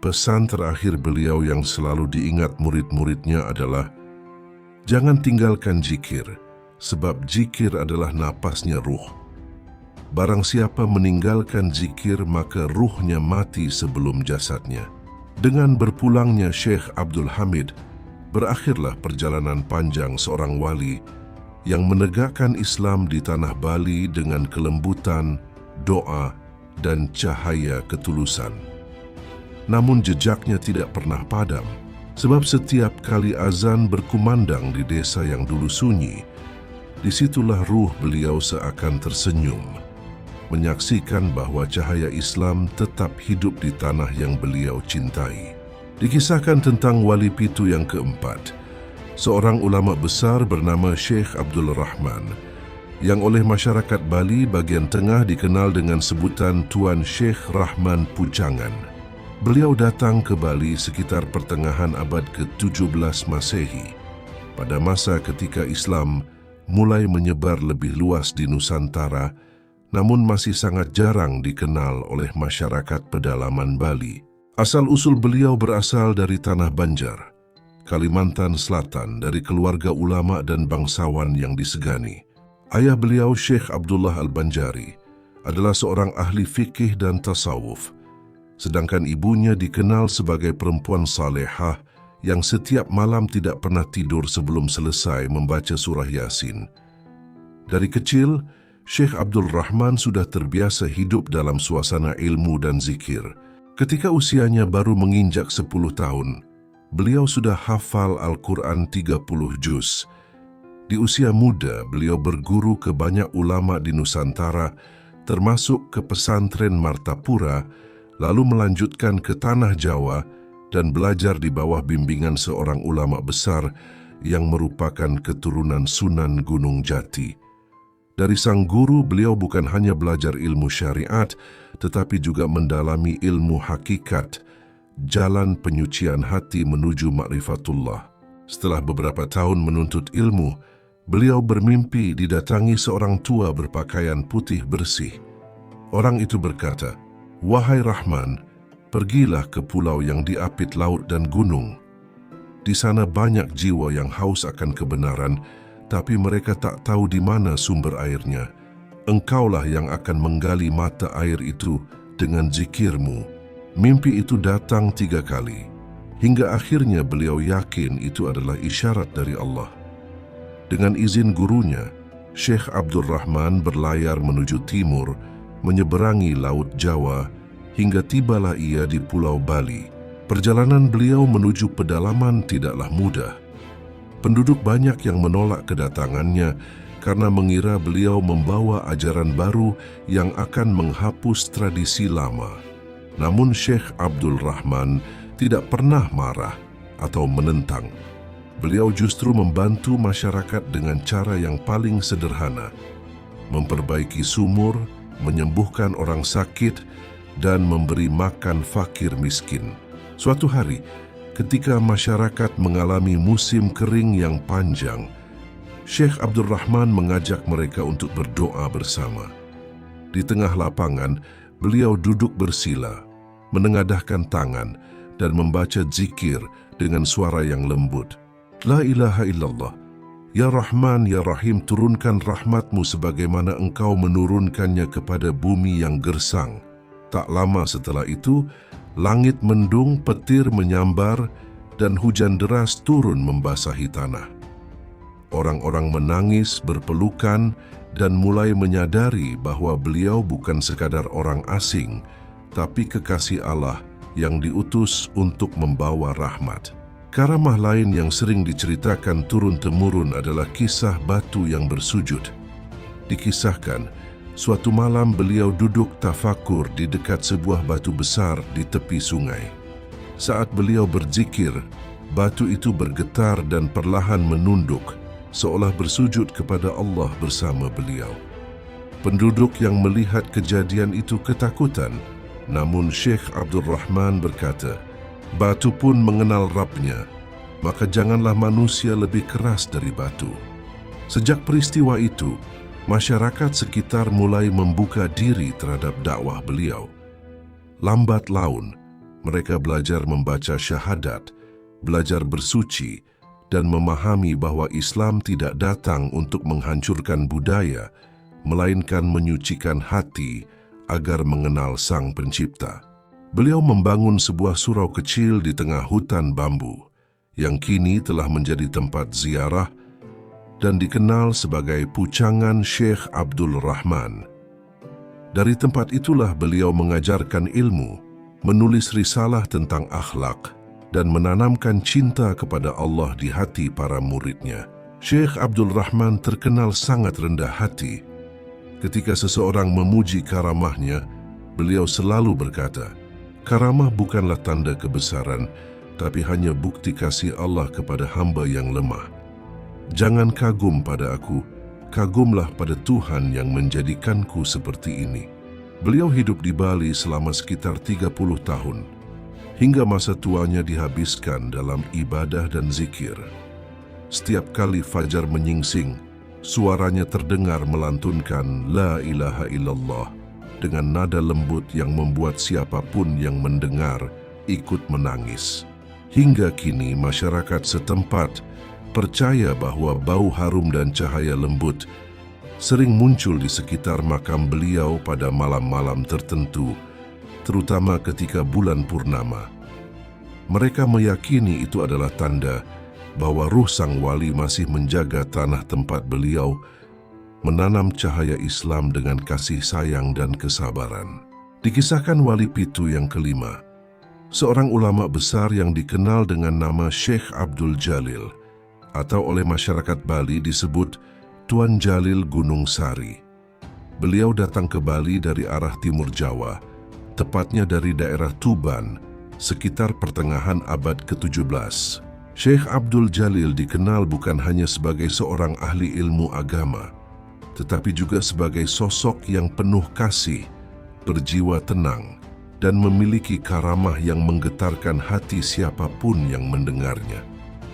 Pesan terakhir beliau yang selalu diingat murid-muridnya adalah, "Jangan tinggalkan zikir, sebab zikir adalah napasnya ruh. Barang siapa meninggalkan zikir, maka ruhnya mati sebelum jasadnya." Dengan berpulangnya Syekh Abdul Hamid, berakhirlah perjalanan panjang seorang wali yang menegakkan Islam di tanah Bali dengan kelembutan, doa, dan cahaya ketulusan. Namun jejaknya tidak pernah padam, sebab setiap kali azan berkumandang di desa yang dulu sunyi, disitulah ruh beliau seakan tersenyum, menyaksikan bahwa cahaya Islam tetap hidup di tanah yang beliau cintai. Dikisahkan tentang wali pitu yang keempat, seorang ulama besar bernama Syekh Abdul Rahman, yang oleh masyarakat Bali bagian tengah dikenal dengan sebutan Tuan Syekh Rahman Pucangan. Beliau datang ke Bali sekitar pertengahan abad ke-17 Masehi, pada masa ketika Islam mulai menyebar lebih luas di Nusantara, namun masih sangat jarang dikenal oleh masyarakat pedalaman Bali. Asal-usul beliau berasal dari tanah Banjar, Kalimantan Selatan, dari keluarga ulama dan bangsawan yang disegani. Ayah beliau, Syekh Abdullah Al-Banjari, adalah seorang ahli fikih dan tasawuf, sedangkan ibunya dikenal sebagai perempuan salehah yang setiap malam tidak pernah tidur sebelum selesai membaca surah Yasin. Dari kecil, Syekh Abdul Rahman sudah terbiasa hidup dalam suasana ilmu dan zikir. Ketika usianya baru menginjak 10 tahun, beliau sudah hafal Al-Quran 30 juz. Di usia muda, beliau berguru ke banyak ulama di Nusantara, termasuk ke pesantren Martapura, lalu melanjutkan ke Tanah Jawa dan belajar di bawah bimbingan seorang ulama besar yang merupakan keturunan Sunan Gunung Jati. Dari sang guru, beliau bukan hanya belajar ilmu syariat, tetapi juga mendalami ilmu hakikat, jalan penyucian hati menuju ma'rifatullah. Setelah beberapa tahun menuntut ilmu, beliau bermimpi didatangi seorang tua berpakaian putih bersih. Orang itu berkata, "Wahai Rahman, pergilah ke pulau yang diapit laut dan gunung. Di sana banyak jiwa yang haus akan kebenaran, tapi mereka tak tahu di mana sumber airnya. Engkaulah yang akan menggali mata air itu dengan zikirmu." Mimpi itu datang 3 kali, hingga akhirnya beliau yakin itu adalah isyarat dari Allah. Dengan izin gurunya, Syekh Abdul Rahman berlayar menuju timur, menyeberangi Laut Jawa, hingga tibalah ia di Pulau Bali. Perjalanan beliau menuju pedalaman tidaklah mudah. Penduduk banyak yang menolak kedatangannya karena mengira beliau membawa ajaran baru yang akan menghapus tradisi lama. Namun Syekh Abdul Rahman tidak pernah marah atau menentang. Beliau justru membantu masyarakat dengan cara yang paling sederhana, memperbaiki sumur, menyembuhkan orang sakit, dan memberi makan fakir miskin. Suatu hari, ketika masyarakat mengalami musim kering yang panjang, Syekh Abdul Rahman mengajak mereka untuk berdoa bersama. Di tengah lapangan, beliau duduk bersila, menengadahkan tangan, dan membaca zikir dengan suara yang lembut. La ilaha illallah. Ya Rahman, Ya Rahim, turunkan rahmatmu sebagaimana engkau menurunkannya kepada bumi yang gersang. Tak lama setelah itu, langit mendung, petir menyambar, dan hujan deras turun membasahi tanah. Orang-orang menangis, berpelukan, dan mulai menyadari bahwa beliau bukan sekadar orang asing, tapi kekasih Allah yang diutus untuk membawa rahmat. Karamah lain yang sering diceritakan turun-temurun adalah kisah batu yang bersujud. Dikisahkan, suatu malam beliau duduk tafakur di dekat sebuah batu besar di tepi sungai. Saat beliau berzikir, batu itu bergetar dan perlahan menunduk, seolah bersujud kepada Allah bersama beliau. Penduduk yang melihat kejadian itu ketakutan, namun Syekh Abdul Rahman berkata, "Batu pun mengenal Rabbnya, maka janganlah manusia lebih keras dari batu." Sejak peristiwa itu, masyarakat sekitar mulai membuka diri terhadap dakwah beliau. Lambat laun, mereka belajar membaca syahadat, belajar bersuci, dan memahami bahwa Islam tidak datang untuk menghancurkan budaya, melainkan menyucikan hati agar mengenal Sang Pencipta. Beliau membangun sebuah surau kecil di tengah hutan bambu, yang kini telah menjadi tempat ziarah dan dikenal sebagai Pucangan Syekh Abdul Rahman. Dari tempat itulah beliau mengajarkan ilmu, menulis risalah tentang akhlak, dan menanamkan cinta kepada Allah di hati para muridnya. Syekh Abdul Rahman terkenal sangat rendah hati. Ketika seseorang memuji karamahnya, beliau selalu berkata, "Karamah bukanlah tanda kebesaran, tapi hanya bukti kasih Allah kepada hamba yang lemah. Jangan kagum pada aku, kagumlah pada Tuhan yang menjadikanku seperti ini." Beliau hidup di Bali selama sekitar 30 tahun, hingga masa tuanya dihabiskan dalam ibadah dan zikir. Setiap kali fajar menyingsing, suaranya terdengar melantunkan La ilaha illallah dengan nada lembut yang membuat siapapun yang mendengar ikut menangis. Hingga kini masyarakat setempat percaya bahwa bau harum dan cahaya lembut sering muncul di sekitar makam beliau pada malam-malam tertentu, terutama ketika bulan purnama. Mereka meyakini itu adalah tanda bahwa ruh sang wali masih menjaga tanah tempat beliau, menanam cahaya Islam dengan kasih sayang dan kesabaran. Dikisahkan wali Pitu yang kelima, seorang ulama besar yang dikenal dengan nama Syekh Abdul Jalil, atau oleh masyarakat Bali disebut Tuan Jalil Gunung Sari. Beliau datang ke Bali dari arah timur Jawa, tepatnya dari daerah Tuban, sekitar pertengahan abad ke-17. Syekh Abdul Jalil dikenal bukan hanya sebagai seorang ahli ilmu agama, tetapi juga sebagai sosok yang penuh kasih, berjiwa tenang, dan memiliki karamah yang menggetarkan hati siapapun yang mendengarnya.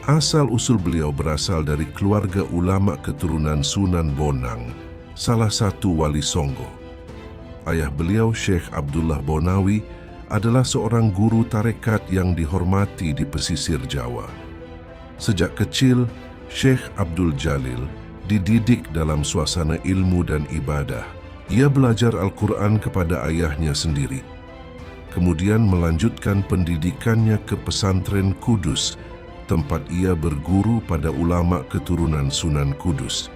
Asal-usul beliau berasal dari keluarga ulama keturunan Sunan Bonang, salah satu wali Songgo. Ayah beliau, Syekh Abdullah Bonawi, adalah seorang guru tarekat yang dihormati di pesisir Jawa. Sejak kecil, Syekh Abdul Jalil dididik dalam suasana ilmu dan ibadah. Ia belajar Al-Quran kepada ayahnya sendiri, kemudian melanjutkan pendidikannya ke pesantren Kudus, tempat ia berguru pada ulama keturunan Sunan Kudus.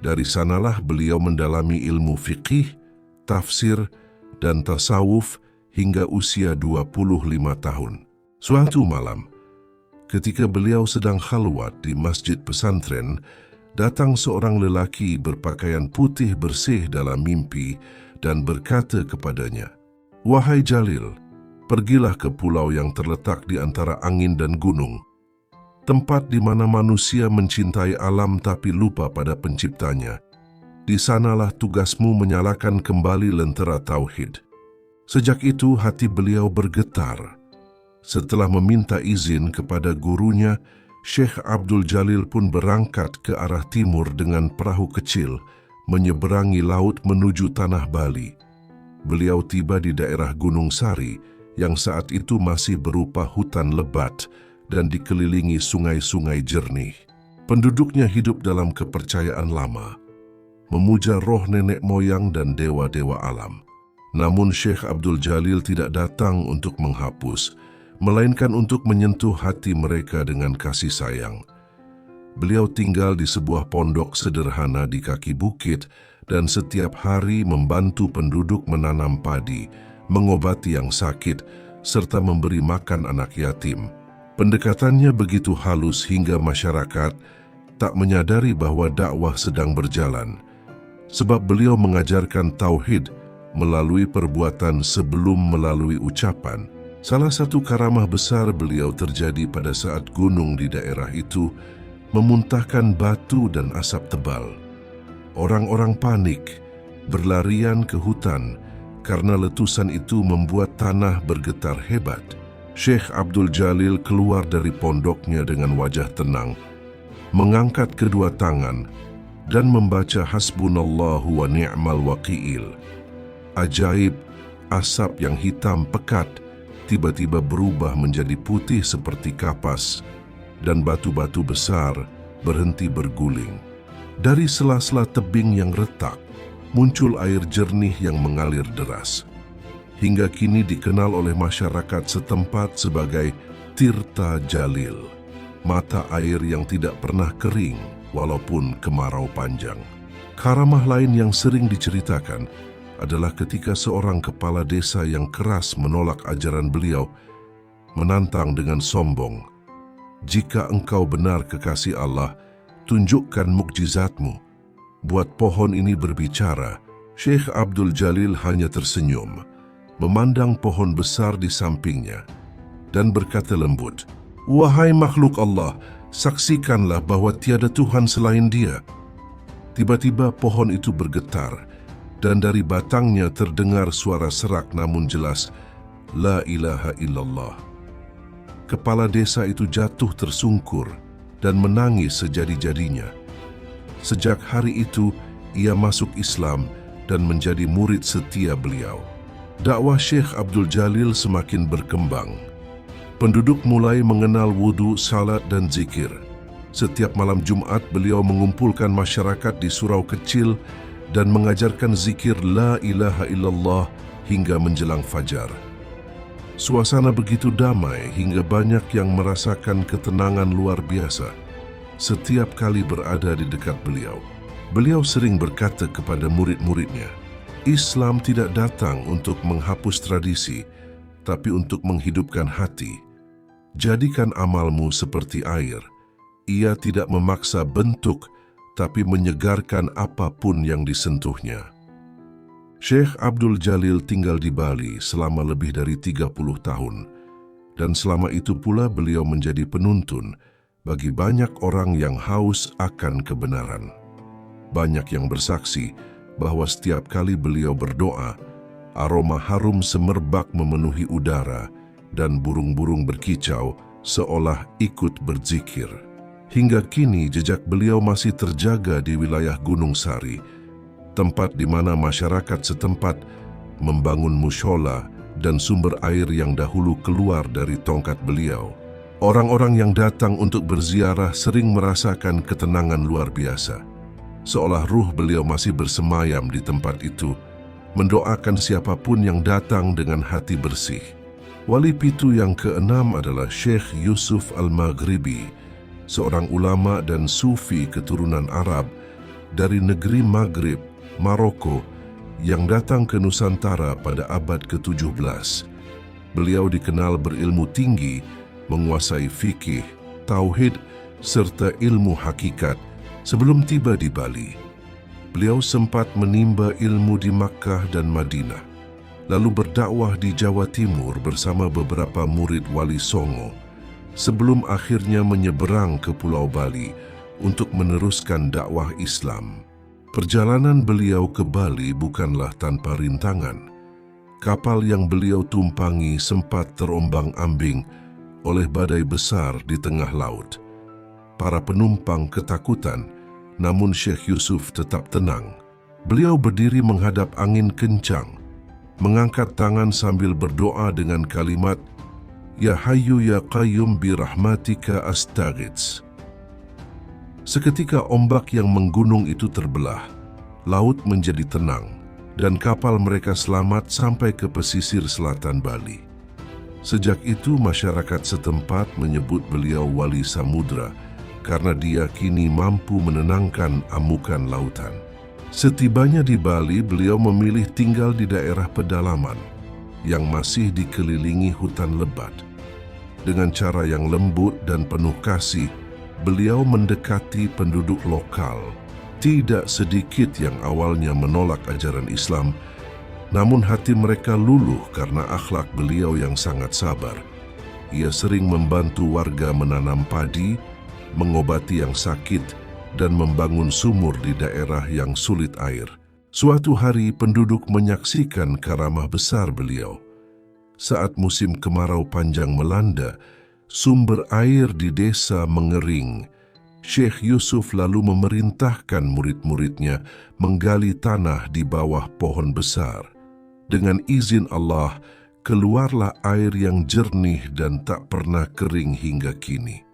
Dari sanalah beliau mendalami ilmu fiqih, tafsir, dan tasawuf hingga usia 25 tahun. Suatu malam, ketika beliau sedang khalwat di masjid pesantren, datang seorang lelaki berpakaian putih bersih dalam mimpi dan berkata kepadanya, "Wahai Jalil, pergilah ke pulau yang terletak di antara angin dan gunung, tempat di mana manusia mencintai alam tapi lupa pada penciptanya. Di sanalah tugasmu menyalakan kembali lentera tauhid." Sejak itu hati beliau bergetar. Setelah meminta izin kepada gurunya, Syekh Abdul Jalil pun berangkat ke arah timur dengan perahu kecil, menyeberangi laut menuju tanah Bali. Beliau tiba di daerah Gunung Sari yang saat itu masih berupa hutan lebat dan dikelilingi sungai-sungai jernih. Penduduknya hidup dalam kepercayaan lama, memuja roh nenek moyang dan dewa-dewa alam. Namun Syekh Abdul Jalil tidak datang untuk menghapus, melainkan untuk menyentuh hati mereka dengan kasih sayang. Beliau tinggal di sebuah pondok sederhana di kaki bukit dan setiap hari membantu penduduk menanam padi, mengobati yang sakit, serta memberi makan anak yatim. Pendekatannya begitu halus hingga masyarakat tak menyadari bahwa dakwah sedang berjalan, sebab beliau mengajarkan tauhid melalui perbuatan sebelum melalui ucapan. Salah satu karamah besar beliau terjadi pada saat gunung di daerah itu memuntahkan batu dan asap tebal. Orang-orang panik, berlarian ke hutan karena letusan itu membuat tanah bergetar hebat. Syekh Abdul Jalil keluar dari pondoknya dengan wajah tenang, mengangkat kedua tangan dan membaca Hasbunallahu wa ni'mal wakiil. Ajaib, asap yang hitam pekat tiba-tiba berubah menjadi putih seperti kapas, dan batu-batu besar berhenti berguling. Dari sela-sela tebing yang retak, muncul air jernih yang mengalir deras. Hingga kini dikenal oleh masyarakat setempat sebagai Tirta Jalil, mata air yang tidak pernah kering walaupun kemarau panjang. Karamah lain yang sering diceritakan adalah ketika seorang kepala desa yang keras menolak ajaran beliau, menantang dengan sombong, "Jika engkau benar kekasih Allah, tunjukkan mukjizatmu. Buat pohon ini berbicara." Syekh Abdul Jalil hanya tersenyum, memandang pohon besar di sampingnya, dan berkata lembut, "Wahai makhluk Allah, saksikanlah bahwa tiada Tuhan selain Dia." Tiba-tiba pohon itu bergetar, dan dari batangnya terdengar suara serak namun jelas, "La ilaha illallah." Kepala desa itu jatuh tersungkur dan menangis sejadi-jadinya. Sejak hari itu, ia masuk Islam dan menjadi murid setia beliau. Dakwah Syekh Abdul Jalil semakin berkembang. Penduduk mulai mengenal wudu, salat, dan zikir. Setiap malam Jumat, beliau mengumpulkan masyarakat di surau kecil dan mengajarkan zikir La ilaha illallah hingga menjelang fajar. Suasana begitu damai hingga banyak yang merasakan ketenangan luar biasa setiap kali berada di dekat beliau. Beliau sering berkata kepada murid-muridnya, "Islam tidak datang untuk menghapus tradisi, tapi untuk menghidupkan hati. Jadikan amalmu seperti air. Ia tidak memaksa bentuk, tapi menyegarkan apapun yang disentuhnya." Syekh Abdul Jalil tinggal di Bali selama lebih dari 30 tahun, dan selama itu pula beliau menjadi penuntun bagi banyak orang yang haus akan kebenaran. Banyak yang bersaksi bahwa setiap kali beliau berdoa, aroma harum semerbak memenuhi udara dan burung-burung berkicau seolah ikut berzikir. Hingga kini jejak beliau masih terjaga di wilayah Gunung Sari, tempat di mana masyarakat setempat membangun mushola dan sumber air yang dahulu keluar dari tongkat beliau. Orang-orang yang datang untuk berziarah sering merasakan ketenangan luar biasa, seolah ruh beliau masih bersemayam di tempat itu, mendoakan siapapun yang datang dengan hati bersih. Wali pitu yang keenam adalah Syekh Yusuf Al-Maghribi, seorang ulama dan sufi keturunan Arab dari negeri Maghrib, Maroko, yang datang ke Nusantara pada abad ke-17. Beliau dikenal berilmu tinggi, menguasai fikih, tauhid, serta ilmu hakikat sebelum tiba di Bali. Beliau sempat menimba ilmu di Makkah dan Madinah, lalu berdakwah di Jawa Timur bersama beberapa murid Wali Songo, sebelum akhirnya menyeberang ke Pulau Bali untuk meneruskan dakwah Islam. Perjalanan beliau ke Bali bukanlah tanpa rintangan. Kapal yang beliau tumpangi sempat terombang-ambing oleh badai besar di tengah laut. Para penumpang ketakutan, namun Syekh Yusuf tetap tenang. Beliau berdiri menghadap angin kencang, mengangkat tangan sambil berdoa dengan kalimat, "Ya Hayyu Ya Qayyum bi rahmatika astaghits." Seketika ombak yang menggunung itu terbelah, laut menjadi tenang, dan kapal mereka selamat sampai ke pesisir selatan Bali. Sejak itu masyarakat setempat menyebut beliau Wali Samudra karena diyakini mampu menenangkan amukan lautan. Setibanya di Bali, beliau memilih tinggal di daerah pedalaman yang masih dikelilingi hutan lebat. Dengan cara yang lembut dan penuh kasih, beliau mendekati penduduk lokal. Tidak sedikit yang awalnya menolak ajaran Islam, namun hati mereka luluh karena akhlak beliau yang sangat sabar. Ia sering membantu warga menanam padi, mengobati yang sakit, dan membangun sumur di daerah yang sulit air. Suatu hari penduduk menyaksikan karamah besar beliau. Saat musim kemarau panjang melanda, sumber air di desa mengering. Syekh Yusuf lalu memerintahkan murid-muridnya menggali tanah di bawah pohon besar. Dengan izin Allah, keluarlah air yang jernih dan tak pernah kering hingga kini.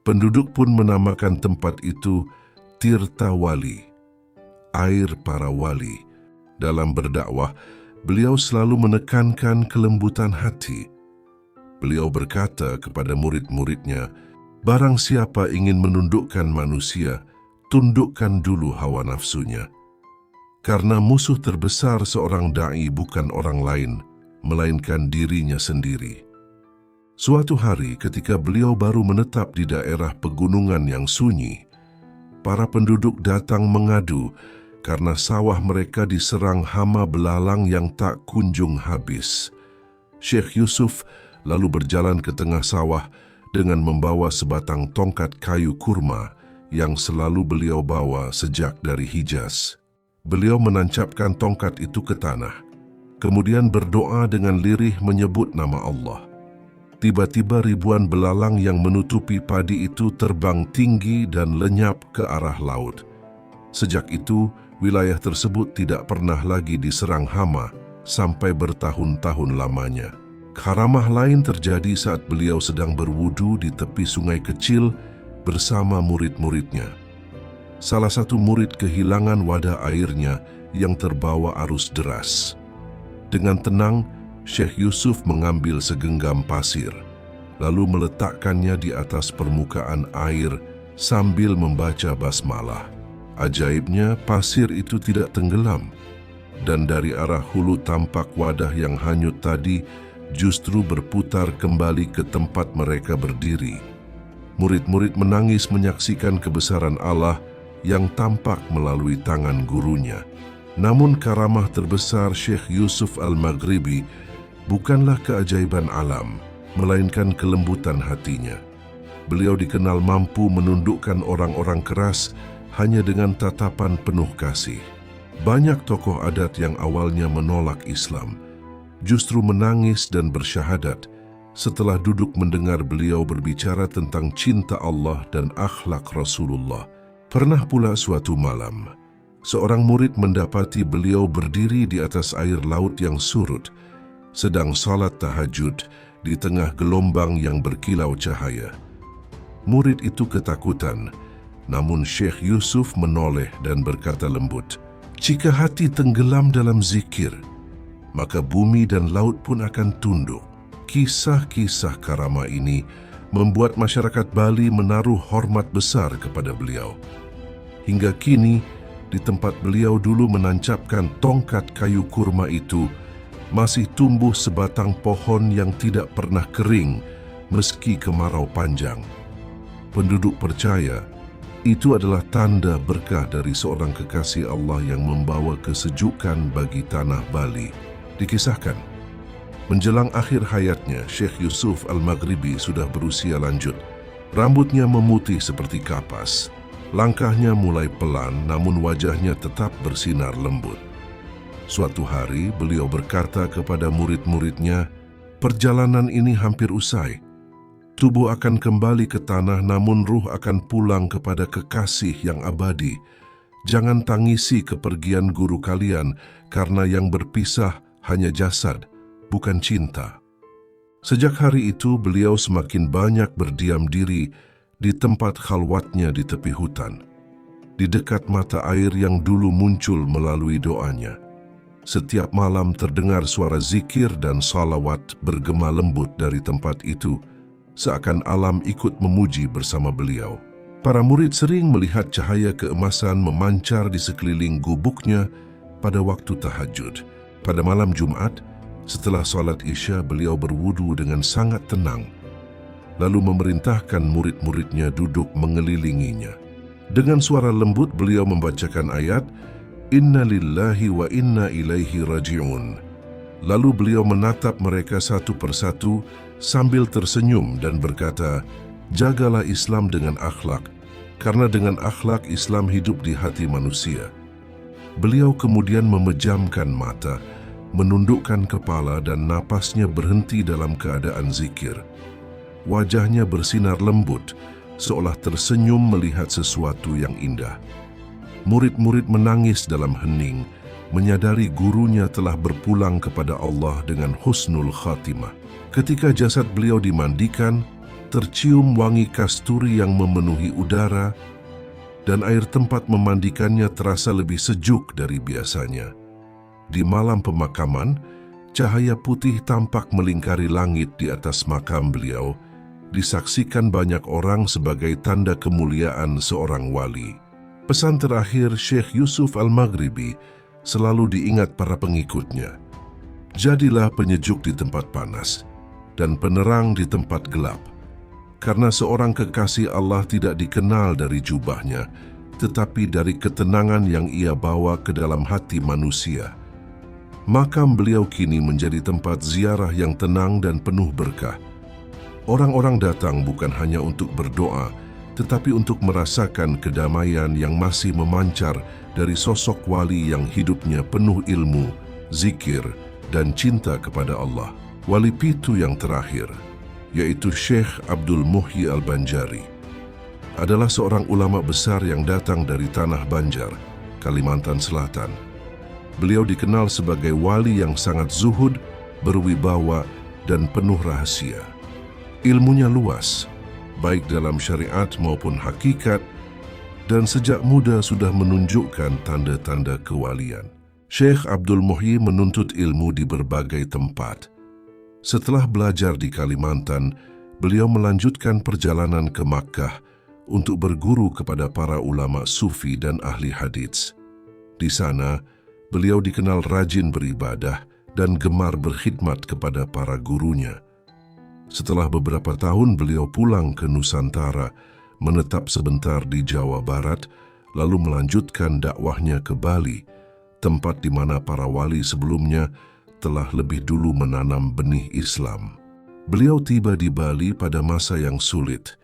Penduduk pun menamakan tempat itu Tirta Wali, air para wali. Dalam berdakwah, beliau selalu menekankan kelembutan hati. Beliau berkata kepada murid-muridnya, "Barang siapa ingin menundukkan manusia, tundukkan dulu hawa nafsunya. Karena musuh terbesar seorang da'i bukan orang lain, melainkan dirinya sendiri." Suatu hari ketika beliau baru menetap di daerah pegunungan yang sunyi, para penduduk datang mengadu karena sawah mereka diserang hama belalang yang tak kunjung habis. Syekh Yusuf lalu berjalan ke tengah sawah dengan membawa sebatang tongkat kayu kurma yang selalu beliau bawa sejak dari Hijaz. Beliau menancapkan tongkat itu ke tanah, kemudian berdoa dengan lirih menyebut nama Allah. Tiba-tiba ribuan belalang yang menutupi padi itu terbang tinggi dan lenyap ke arah laut. Sejak itu, wilayah tersebut tidak pernah lagi diserang hama sampai bertahun-tahun lamanya. Karamah lain terjadi saat beliau sedang berwudu di tepi sungai kecil bersama murid-muridnya. Salah satu murid kehilangan wadah airnya yang terbawa arus deras. Dengan tenang, Syekh Yusuf mengambil segenggam pasir, lalu meletakkannya di atas permukaan air sambil membaca basmalah. Ajaibnya, pasir itu tidak tenggelam, dan dari arah hulu tampak wadah yang hanyut tadi justru berputar kembali ke tempat mereka berdiri. Murid-murid menangis menyaksikan kebesaran Allah yang tampak melalui tangan gurunya. Namun karamah terbesar Syekh Yusuf Al-Maghribi bukanlah keajaiban alam, melainkan kelembutan hatinya. Beliau dikenal mampu menundukkan orang-orang keras hanya dengan tatapan penuh kasih. Banyak tokoh adat yang awalnya menolak Islam justru menangis dan bersyahadat setelah duduk mendengar beliau berbicara tentang cinta Allah dan akhlak Rasulullah. Pernah pula suatu malam, seorang murid mendapati beliau berdiri di atas air laut yang surut, sedang salat tahajud di tengah gelombang yang berkilau cahaya. Murid itu ketakutan, namun Syekh Yusuf menoleh dan berkata lembut, "Jika hati tenggelam dalam zikir, maka bumi dan laut pun akan tunduk." Kisah-kisah karamah ini membuat masyarakat Bali menaruh hormat besar kepada beliau. Hingga kini, di tempat beliau dulu menancapkan tongkat kayu kurma itu, masih tumbuh sebatang pohon yang tidak pernah kering meski kemarau panjang. Penduduk percaya, itu adalah tanda berkah dari seorang kekasih Allah yang membawa kesejukan bagi tanah Bali. Dikisahkan, menjelang akhir hayatnya, Syekh Yusuf Al-Maghribi sudah berusia lanjut. Rambutnya memutih seperti kapas. Langkahnya mulai pelan, namun wajahnya tetap bersinar lembut. Suatu hari, beliau berkata kepada murid-muridnya, "Perjalanan ini hampir usai. Tubuh akan kembali ke tanah, namun ruh akan pulang kepada kekasih yang abadi. Jangan tangisi kepergian guru kalian, karena yang berpisah hanya jasad, bukan cinta." Sejak hari itu, beliau semakin banyak berdiam diri di tempat khalwatnya di tepi hutan, di dekat mata air yang dulu muncul melalui doanya. Setiap malam terdengar suara zikir dan salawat bergema lembut dari tempat itu, seakan alam ikut memuji bersama beliau. Para murid sering melihat cahaya keemasan memancar di sekeliling gubuknya pada waktu tahajud. Pada malam Jumat, setelah salat Isya, beliau berwudu dengan sangat tenang, lalu memerintahkan murid-muridnya duduk mengelilinginya. Dengan suara lembut, beliau membacakan ayat, "Inna lillahi wa inna ilaihi raji'un." Lalu beliau menatap mereka satu persatu sambil tersenyum dan berkata, "Jagalah Islam dengan akhlak, karena dengan akhlak Islam hidup di hati manusia." Beliau kemudian memejamkan mata, menundukkan kepala dan napasnya berhenti dalam keadaan zikir. Wajahnya bersinar lembut, seolah tersenyum melihat sesuatu yang indah. Murid-murid menangis dalam hening, menyadari gurunya telah berpulang kepada Allah dengan husnul khatimah. Ketika jasad beliau dimandikan, tercium wangi kasturi yang memenuhi udara, dan air tempat memandikannya terasa lebih sejuk dari biasanya. Di malam pemakaman, cahaya putih tampak melingkari langit di atas makam beliau, disaksikan banyak orang sebagai tanda kemuliaan seorang wali. Pesan terakhir Syekh Yusuf Al-Maghribi selalu diingat para pengikutnya. Jadilah penyejuk di tempat panas dan penerang di tempat gelap, karena seorang kekasih Allah tidak dikenal dari jubahnya, tetapi dari ketenangan yang ia bawa ke dalam hati manusia. Makam beliau kini menjadi tempat ziarah yang tenang dan penuh berkah. Orang-orang datang bukan hanya untuk berdoa, tetapi untuk merasakan kedamaian yang masih memancar dari sosok wali yang hidupnya penuh ilmu, zikir, dan cinta kepada Allah. Wali pitu yang terakhir, yaitu Syekh Abdul Muhyi Al-Banjari, adalah seorang ulama besar yang datang dari Tanah Banjar, Kalimantan Selatan. Beliau dikenal sebagai wali yang sangat zuhud, berwibawa, dan penuh rahasia. Ilmunya luas, baik dalam syariat maupun hakikat, dan sejak muda sudah menunjukkan tanda-tanda kewalian. Syekh Abdul Muhyi menuntut ilmu di berbagai tempat. Setelah belajar di Kalimantan, beliau melanjutkan perjalanan ke Makkah untuk berguru kepada para ulama sufi dan ahli hadits. Di sana, beliau dikenal rajin beribadah dan gemar berkhidmat kepada para gurunya. Setelah beberapa tahun, beliau pulang ke Nusantara, menetap sebentar di Jawa Barat, lalu melanjutkan dakwahnya ke Bali, tempat di mana para wali sebelumnya telah lebih dulu menanam benih Islam. Beliau tiba di Bali pada masa yang sulit.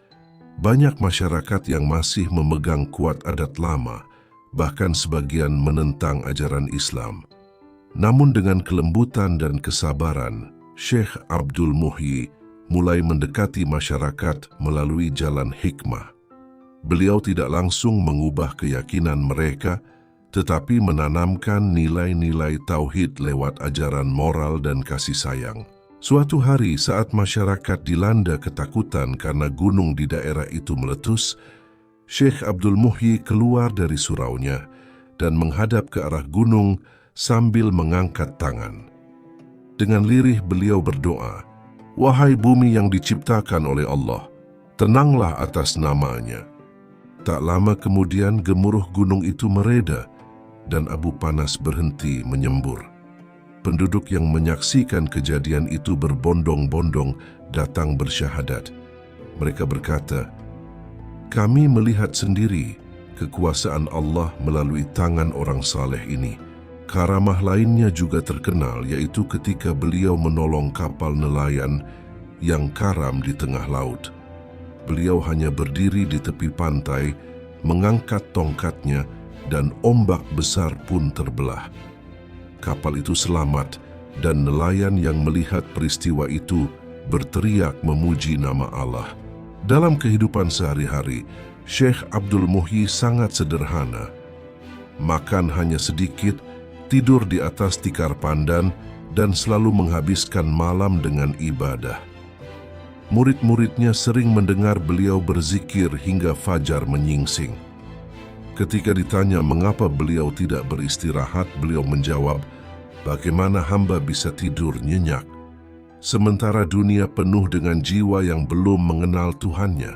Banyak masyarakat yang masih memegang kuat adat lama, bahkan sebagian menentang ajaran Islam. Namun dengan kelembutan dan kesabaran, Syekh Abdul Muhyi mulai mendekati masyarakat melalui jalan hikmah. Beliau tidak langsung mengubah keyakinan mereka, tetapi menanamkan nilai-nilai tauhid lewat ajaran moral dan kasih sayang. Suatu hari saat masyarakat dilanda ketakutan karena gunung di daerah itu meletus, Syekh Abdul Muhyi keluar dari suraunya dan menghadap ke arah gunung sambil mengangkat tangan. Dengan lirih beliau berdoa, "Wahai bumi yang diciptakan oleh Allah, tenanglah atas namanya." Tak lama kemudian gemuruh gunung itu mereda dan abu panas berhenti menyembur. Penduduk yang menyaksikan kejadian itu berbondong-bondong datang bersyahadat. Mereka berkata, "Kami melihat sendiri kekuasaan Allah melalui tangan orang saleh ini." Karamah lainnya juga terkenal, yaitu ketika beliau menolong kapal nelayan yang karam di tengah laut. Beliau hanya berdiri di tepi pantai, mengangkat tongkatnya, dan ombak besar pun terbelah. Kapal itu selamat, dan nelayan yang melihat peristiwa itu berteriak memuji nama Allah. Dalam kehidupan sehari-hari, Syekh Abdul Muhyi sangat sederhana. Makan hanya sedikit, tidur di atas tikar pandan, dan selalu menghabiskan malam dengan ibadah. Murid-muridnya sering mendengar beliau berzikir hingga fajar menyingsing. Ketika ditanya mengapa beliau tidak beristirahat, beliau menjawab, "Bagaimana hamba bisa tidur nyenyak, sementara dunia penuh dengan jiwa yang belum mengenal Tuhannya?"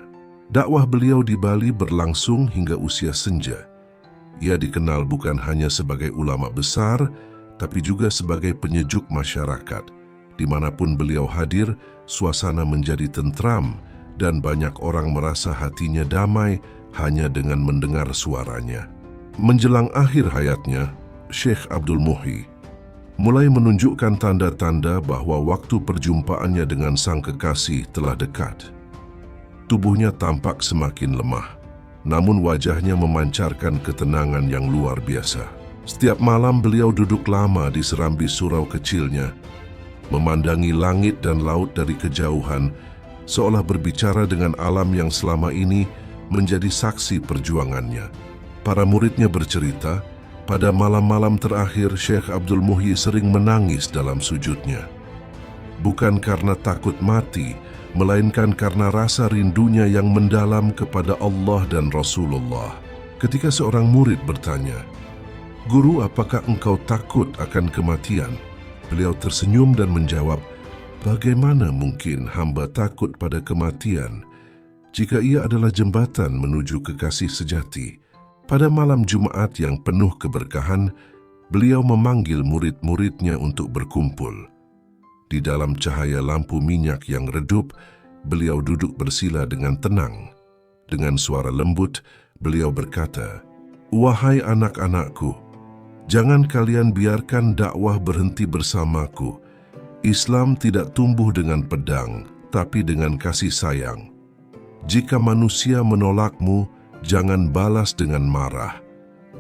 Dakwah beliau di Bali berlangsung hingga usia senja. Ia dikenal bukan hanya sebagai ulama besar, tapi juga sebagai penyejuk masyarakat. Dimanapun beliau hadir, suasana menjadi tentram dan banyak orang merasa hatinya damai hanya dengan mendengar suaranya. Menjelang akhir hayatnya, Syekh Abdul Muhyi mulai menunjukkan tanda-tanda bahwa waktu perjumpaannya dengan sang kekasih telah dekat. Tubuhnya tampak semakin lemah, namun wajahnya memancarkan ketenangan yang luar biasa. Setiap malam beliau duduk lama di serambi surau kecilnya, memandangi langit dan laut dari kejauhan, seolah berbicara dengan alam yang selama ini menjadi saksi perjuangannya. Para muridnya bercerita, pada malam-malam terakhir Syekh Abdul Muhyi sering menangis dalam sujudnya. Bukan karena takut mati, melainkan karena rasa rindunya yang mendalam kepada Allah dan Rasulullah. Ketika seorang murid bertanya, "Guru, apakah engkau takut akan kematian?" Beliau tersenyum dan menjawab, "Bagaimana mungkin hamba takut pada kematian jika ia adalah jembatan menuju kekasih sejati?" Pada malam Jumat yang penuh keberkahan, beliau memanggil murid-muridnya untuk berkumpul. Di dalam cahaya lampu minyak yang redup, beliau duduk bersila dengan tenang. Dengan suara lembut, beliau berkata, "Wahai anak-anakku, jangan kalian biarkan dakwah berhenti bersamaku. Islam tidak tumbuh dengan pedang, tapi dengan kasih sayang. Jika manusia menolakmu, jangan balas dengan marah.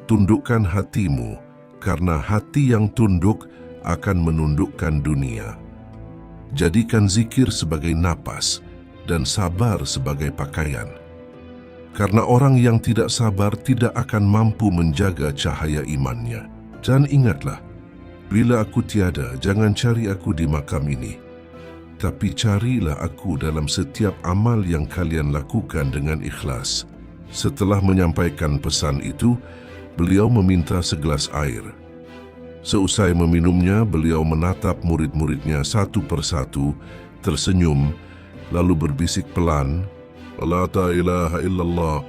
Tundukkan hatimu, karena hati yang tunduk akan menundukkan dunia. Jadikan zikir sebagai napas dan sabar sebagai pakaian. Karena orang yang tidak sabar tidak akan mampu menjaga cahaya imannya. Dan ingatlah, bila aku tiada, jangan cari aku di makam ini. Tapi carilah aku dalam setiap amal yang kalian lakukan dengan ikhlas." Setelah menyampaikan pesan itu, beliau meminta segelas air. Seusai meminumnya, beliau menatap murid-muridnya satu persatu, tersenyum, lalu berbisik pelan, "La ilaha illallah."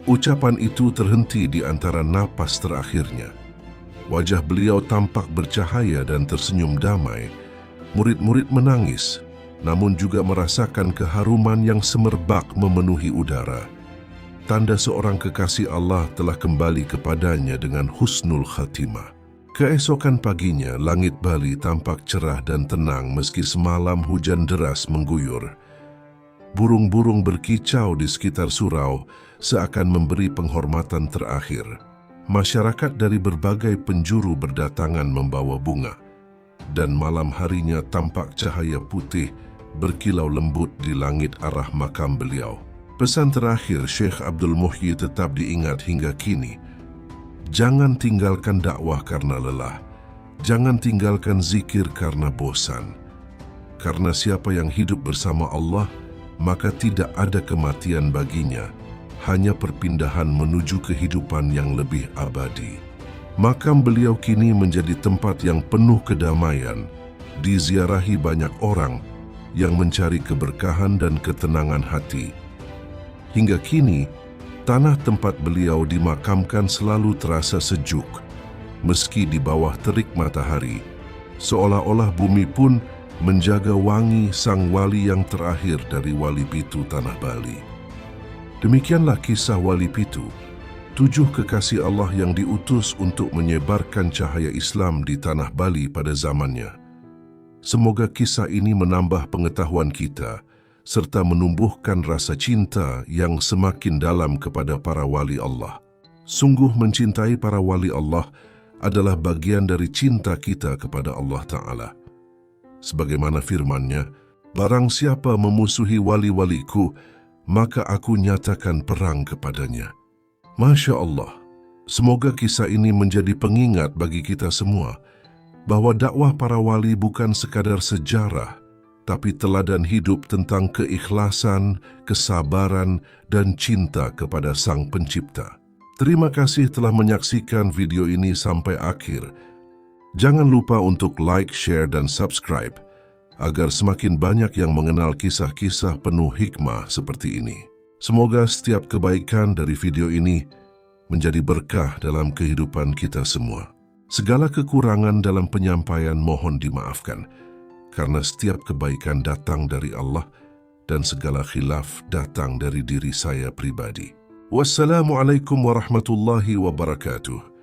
Ucapan itu terhenti di antara napas terakhirnya. Wajah beliau tampak bercahaya dan tersenyum damai. Murid-murid menangis, namun juga merasakan keharuman yang semerbak memenuhi udara. Tanda seorang kekasih Allah telah kembali kepadanya dengan husnul khatimah. Keesokan paginya, langit Bali tampak cerah dan tenang meski semalam hujan deras mengguyur. Burung-burung berkicau di sekitar surau seakan memberi penghormatan terakhir. Masyarakat dari berbagai penjuru berdatangan membawa bunga. Dan malam harinya tampak cahaya putih berkilau lembut di langit arah makam beliau. Pesan terakhir Syekh Abdul Muhyi tetap diingat hingga kini. Jangan tinggalkan dakwah karena lelah. Jangan tinggalkan zikir karena bosan. Karena siapa yang hidup bersama Allah, maka tidak ada kematian baginya, hanya perpindahan menuju kehidupan yang lebih abadi. Makam beliau kini menjadi tempat yang penuh kedamaian, diziarahi banyak orang yang mencari keberkahan dan ketenangan hati. Hingga kini, tanah tempat beliau dimakamkan selalu terasa sejuk, meski di bawah terik matahari, seolah-olah bumi pun menjaga wangi sang wali yang terakhir dari Wali Pitu Tanah Bali. Demikianlah kisah Wali Pitu, 7 kekasih Allah yang diutus untuk menyebarkan cahaya Islam di Tanah Bali pada zamannya. Semoga kisah ini menambah pengetahuan kita, serta menumbuhkan rasa cinta yang semakin dalam kepada para wali Allah. Sungguh mencintai para wali Allah adalah bagian dari cinta kita kepada Allah Ta'ala. Sebagaimana firman-Nya, barang siapa memusuhi wali-waliku, maka aku nyatakan perang kepadanya. Masya Allah, semoga kisah ini menjadi pengingat bagi kita semua, bahwa dakwah para wali bukan sekadar sejarah, tapi teladan hidup tentang keikhlasan, kesabaran, dan cinta kepada Sang Pencipta. Terima kasih telah menyaksikan video ini sampai akhir. Jangan lupa untuk like, share, dan subscribe, agar semakin banyak yang mengenal kisah-kisah penuh hikmah seperti ini. Semoga setiap kebaikan dari video ini menjadi berkah dalam kehidupan kita semua. Segala kekurangan dalam penyampaian mohon dimaafkan, karena setiap kebaikan datang dari Allah dan segala khilaf datang dari diri saya pribadi. Wassalamualaikum warahmatullahi wabarakatuh.